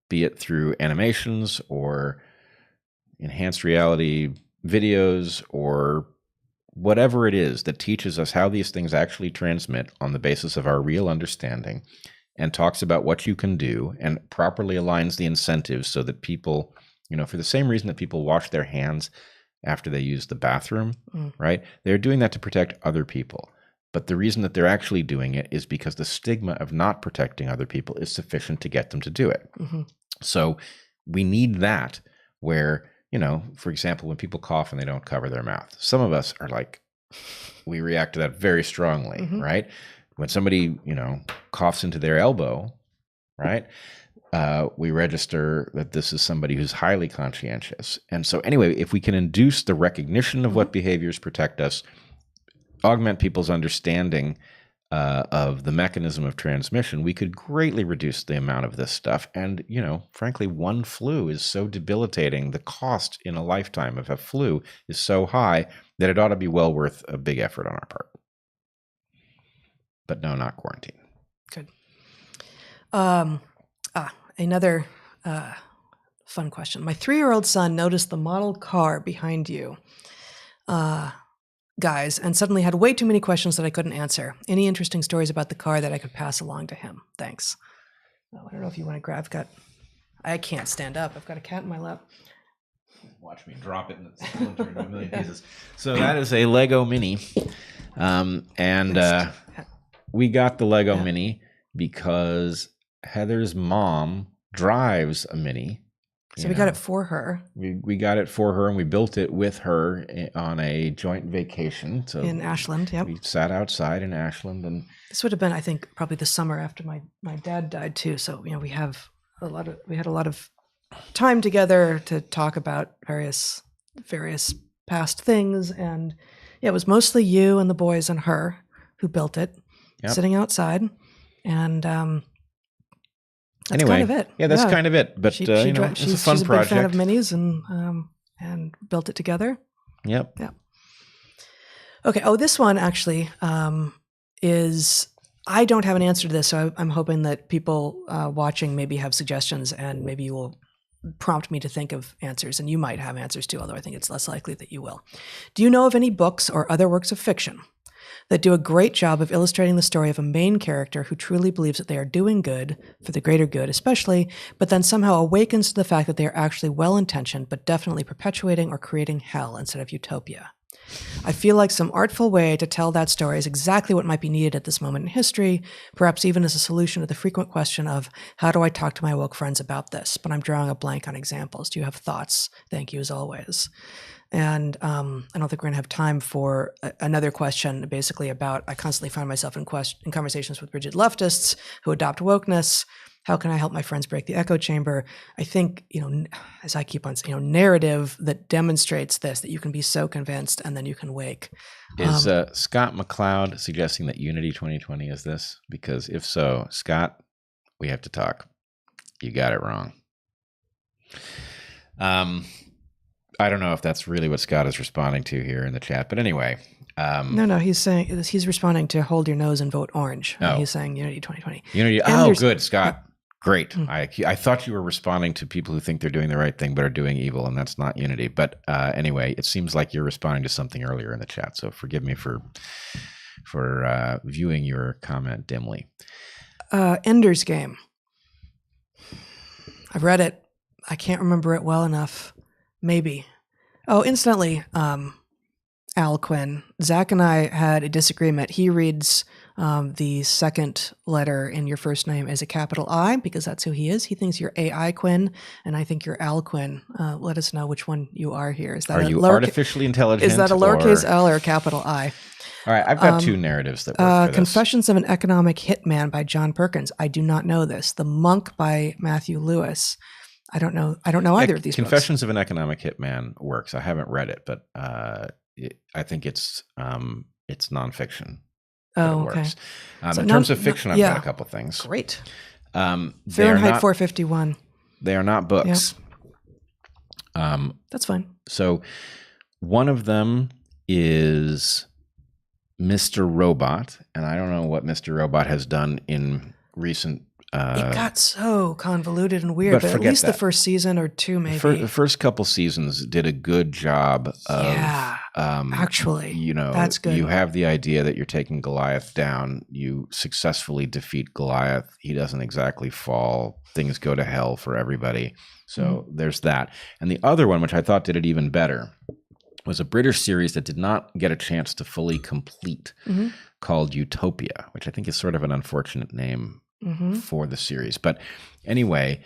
be it through animations or enhanced reality videos or whatever it is that teaches us how these things actually transmit on the basis of our real understanding and talks about what you can do and properly aligns the incentives so that people, for the same reason that people wash their hands after they use the bathroom, right? They're doing that to protect other people. But the reason that they're actually doing it is because the stigma of not protecting other people is sufficient to get them to do it. So we need that where, for example, when people cough and they don't cover their mouth, some of us are like, we react to that very strongly, right? When somebody, coughs into their elbow, right? We register that this is somebody who's highly conscientious. And so anyway, if we can induce the recognition of what behaviors protect us, augment people's understanding of the mechanism of transmission, we could greatly reduce the amount of this stuff. And, frankly, one flu is so debilitating. The cost in a lifetime of a flu is so high that it ought to be well worth a big effort on our part. But no, not quarantine. Good. Another fun question. My 3-year-old son noticed the model car behind you guys and suddenly had way too many questions that I couldn't answer. Any interesting stories about the car that I could pass along to him? Thanks. Oh, I don't know if you want to grab. I can't stand up. I've got a cat in my lap. Watch me drop it and it's splintered into a million pieces. So that is a Lego Mini. We got the Lego Mini because Heather's mom drives a Mini. So we got it for her. We got it for her, and we built it with her on a joint vacation. So in Ashland, yep. We sat outside in Ashland, and this would have been, I think, probably the summer after my dad died too. So we had a lot of time together to talk about various past things, and it was mostly you and the boys and her who built it, sitting outside, and. That's kind of it. Yeah, that's kind of it. But it's a fun project. She's a big fan of minis and built it together. Yep. Yeah. Okay. Oh, this one actually is. I don't have an answer to this, so I'm hoping that people watching maybe have suggestions, and maybe you will prompt me to think of answers, and you might have answers too. Although I think it's less likely that you will. Do you know of any books or other works of fiction that do a great job of illustrating the story of a main character who truly believes that they are doing good for the greater good, especially, but then somehow awakens to the fact that they are actually well-intentioned, but definitely perpetuating or creating hell instead of utopia? I feel like some artful way to tell that story is exactly what might be needed at this moment in history, perhaps even as a solution to the frequent question of, how do I talk to my woke friends about this? But I'm drawing a blank on examples. Do you have thoughts? Thank you as always. And I don't think we're going to have time for another question basically about, I constantly find myself in conversations with rigid leftists who adopt wokeness. How can I help my friends break the echo chamber? I think, as I keep on saying, narrative that demonstrates this, that you can be so convinced and then you can wake. Is Scott McLeod suggesting that Unity 2020 is this? Because if so, Scott, we have to talk. You got it wrong. I don't know if that's really what Scott is responding to here in the chat, but anyway. No, he's responding to hold your nose and vote orange. He's saying Unity 2020. Unity. And good, Scott. Great. I thought you were responding to people who think they're doing the right thing but are doing evil, and that's not Unity. But anyway, it seems like you're responding to something earlier in the chat, so forgive me for viewing your comment dimly. Ender's Game. I've read it. I can't remember it well enough. Maybe. Oh, incidentally, Al Quinn, Zach and I had a disagreement. He reads the second letter in your first name as a capital I because that's who he is. He thinks you're AI Quinn, and I think you're Al Quinn. Let us know which one you are here. Is that artificially intelligent? Is that a lowercase L or a capital I? All right, I've got two narratives that work for this. Confessions of an Economic Hitman by John Perkins. I do not know this. The Monk by Matthew Lewis. I don't know either of these Confessions books. of an Economic Hitman works. I haven't read it, but I think it's nonfiction. Oh, okay. In terms of fiction, I've got a couple things. Great. Fahrenheit 451. They are not books. That's fine. So one of them is Mr. Robot, and I don't know what Mr. Robot has done in recent. It got so convoluted and weird, but at least the first season or two, maybe. The first couple seasons did a good job of. Yeah, actually, that's good. You have the idea that you're taking Goliath down. You successfully defeat Goliath. He doesn't exactly fall. Things go to hell for everybody. So there's that. And the other one, which I thought did it even better, was a British series that did not get a chance to fully complete, called Utopia, which I think is sort of an unfortunate name. For the series, but anyway,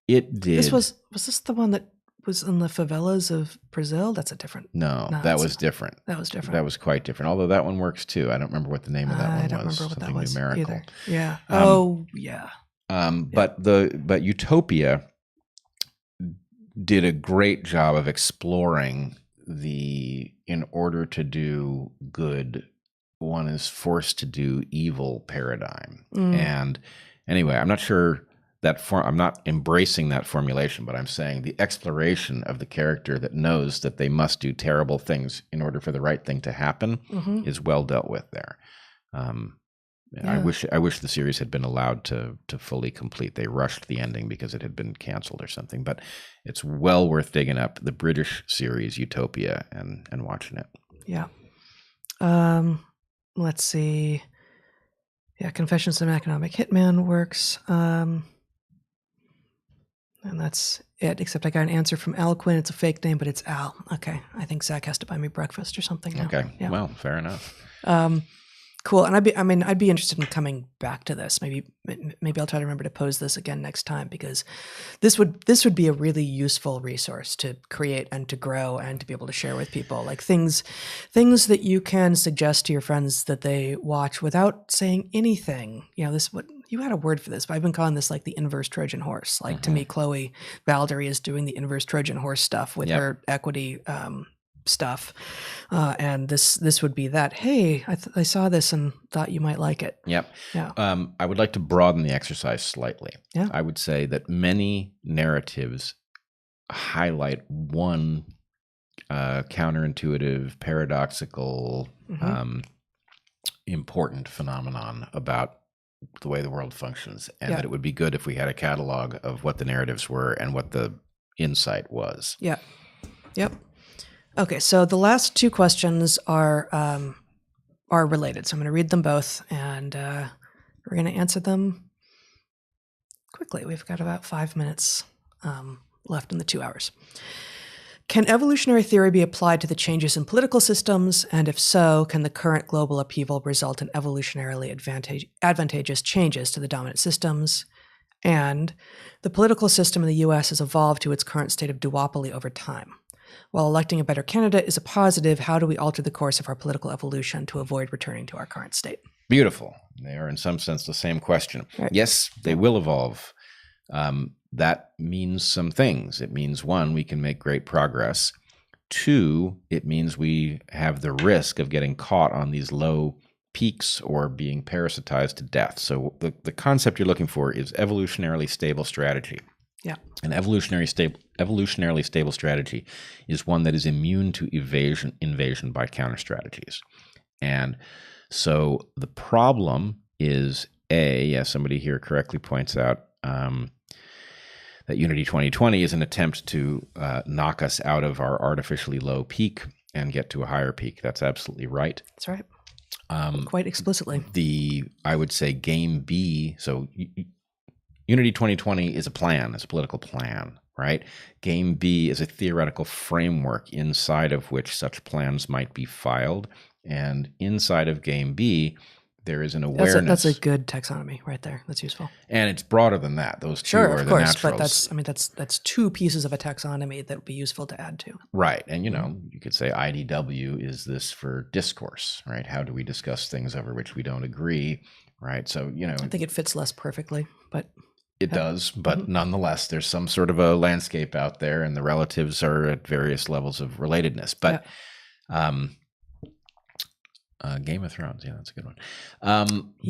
it did. Was this the one that was in the favelas of Brazil? That's a different. No, that was different. That was different. That was quite different. Although that one works too. I don't remember what the name of that one was. I don't remember what that was numerical. Either. Yeah. Yeah. But Utopia did a great job of exploring in order to do good, one is forced to do evil paradigm. And anyway, I'm not sure I'm not embracing that formulation, but I'm saying the exploration of the character that knows that they must do terrible things in order for the right thing to happen is well dealt with there. I wish the series had been allowed to fully complete. They rushed the ending because it had been canceled or something, but it's well worth digging up the British series Utopia and watching it. Yeah. Let's see. Yeah, Confessions of an Economic Hitman works. And that's it, except I got an answer from Al Quinn. It's a fake name, but it's Al. Okay. I think Zach has to buy me breakfast or something now. Okay. Yeah. Well, fair enough. Cool. And I'd be interested in coming back to this. Maybe I'll try to remember to pose this again next time, because this would be a really useful resource to create and to grow and to be able to share with people, like things that you can suggest to your friends that they watch without saying anything. You know, what you had a word for this, but I've been calling this like the inverse Trojan horse. Like to me, Chloe Baldery is doing the inverse Trojan horse stuff with her equity stuff, and this would be that. Hey, I saw this and thought you might like it. Yep. Yeah. I would like to broaden the exercise slightly. Yeah. I would say that many narratives highlight one counterintuitive, paradoxical, important phenomenon about the way the world functions, and that it would be good if we had a catalog of what the narratives were and what the insight was. Yeah. Yep. Okay, so the last two questions are related. So I'm going to read them both, and we're going to answer them quickly. We've got about 5 minutes left in the 2 hours. Can evolutionary theory be applied to the changes in political systems? And if so, can the current global upheaval result in evolutionarily advantageous changes to the dominant systems? And the political system in the U.S. has evolved to its current state of duopoly over time. While electing a better candidate is a positive, how do we alter the course of our political evolution to avoid returning to our current state? Beautiful. They are in some sense the same question. Right. Yes, they will evolve. That means some things. It means, one, we can make great progress. Two, it means we have the risk of getting caught on these low peaks or being parasitized to death. So the concept you're looking for is evolutionarily stable strategy. Yeah. An evolutionarily stable strategy is one that is immune to invasion by counter strategies. And so the problem is, somebody here correctly points out that Unity 2020 is an attempt to knock us out of our artificially low peak and get to a higher peak. That's absolutely right. That's right. Quite explicitly. I would say game B, so Unity 2020 is a plan, it's a political plan, right? Game B is a theoretical framework inside of which such plans might be filed. And inside of Game B, there is an awareness. That's a good taxonomy right there. That's useful. And it's broader than that. Those two are the naturals. But that's two pieces of a taxonomy that would be useful to add to. Right. And, you could say IDW is this for discourse, right? How do we discuss things over which we don't agree, right? So, I think it fits less perfectly, but... It does, but nonetheless, there's some sort of a landscape out there, and the relatives are at various levels of relatedness. But Game of Thrones, that's a good one.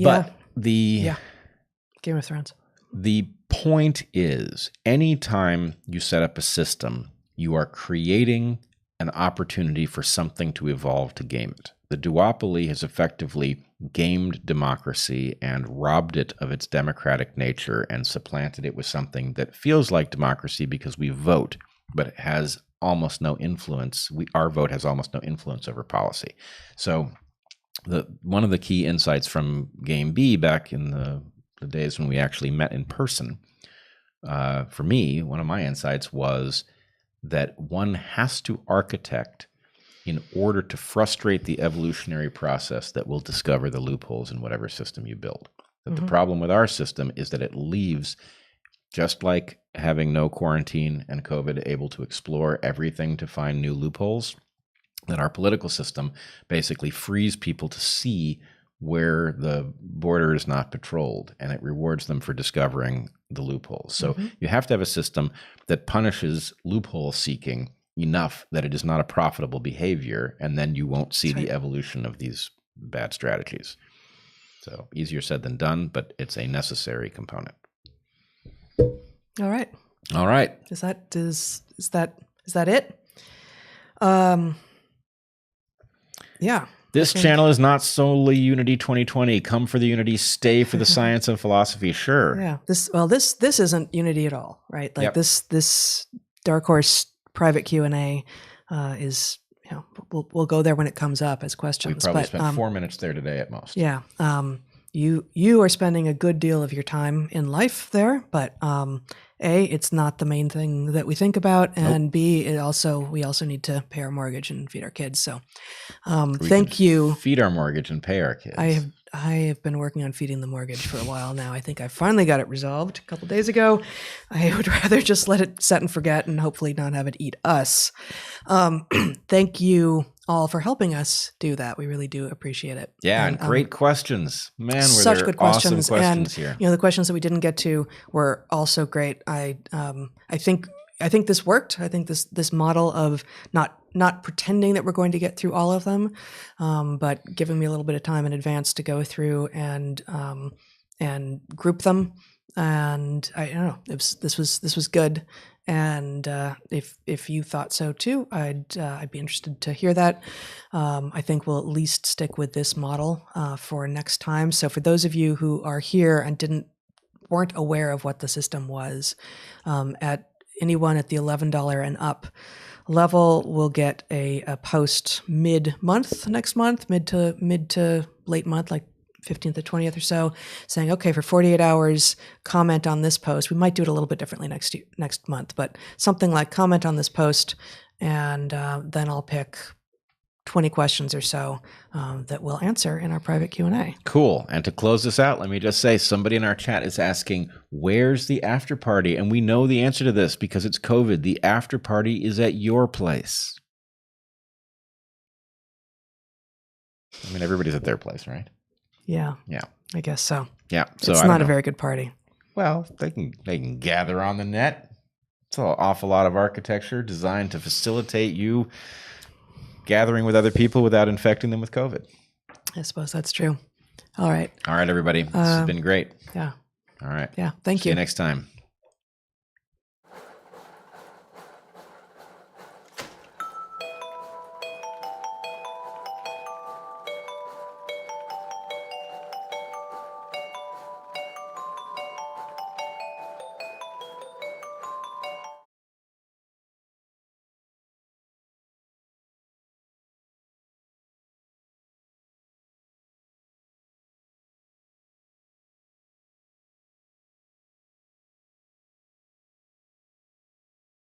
But Game of Thrones. The point is, anytime you set up a system, you are creating an opportunity for something to evolve to game it. The duopoly has effectively gamed democracy and robbed it of its democratic nature and supplanted it with something that feels like democracy because we vote, but it has almost no influence. Our vote has almost no influence over policy. So one of the key insights from Game B back in the days when we actually met in person, for me, one of my insights was that one has to architect in order to frustrate the evolutionary process that will discover the loopholes in whatever system you build. That the problem with our system is that it leaves, just like having no quarantine and COVID, able to explore everything to find new loopholes, that our political system basically frees people to see where the border is not patrolled, and it rewards them for discovering the loopholes. So you have to have a system that punishes loophole seeking enough that it is not a profitable behavior, and then you won't see the evolution of these bad strategies. So easier said than done, but it's a necessary component. All right. Is that it? Yeah. This channel is not solely Unity 2020. Come for the Unity, stay for the science and philosophy. Sure. Yeah. This isn't Unity at all, right? Like this Dark Horse private Q&A is we'll go there when it comes up as We questions. probably But spent 4 minutes there today at most. yeah, you are spending a good deal of your time in life there, but A, it's not the main thing that we think about, and B, we also need to pay our mortgage and feed our kids. So thank you. Feed our mortgage and pay our kids. I have been working on feeding the mortgage for a while now. I think I finally got it resolved a couple days ago. I would rather just let it set and forget and hopefully not have it eat us. Thank you all for helping us do that. We really do appreciate it. Yeah, and great questions. Man, were such there good awesome questions. questions And here. the questions that we didn't get to were also great. I think this worked. I think this model of not pretending that we're going to get through all of them, but giving me a little bit of time in advance to go through and group them. And I don't know, this was good. And if you thought so too, I'd be interested to hear that. I think we'll at least stick with this model for next time. So for those of you who are here and weren't aware of what the system was, at anyone at the $11 and up level will get a post mid-month next month, mid to late month, like 15th to 20th or so, saying, okay, for 48 hours, comment on this post. We might do it a little bit differently next month, but something like comment on this post, and then I'll pick 20 questions or so that we'll answer in our private Q&A. Cool. And to close this out, let me just say somebody in our chat is asking, where's the after party? And we know the answer to this because it's COVID. The after party is at your place. I mean, everybody's at their place, right? Yeah. Yeah. I guess so. Yeah. So it's not a very good party. Well, they can gather on the net. It's an awful lot of architecture designed to facilitate you gathering with other people without infecting them with COVID. I suppose that's true. All right. All right, everybody. This has been great. Yeah. All right. Yeah. Thank you. See you next time.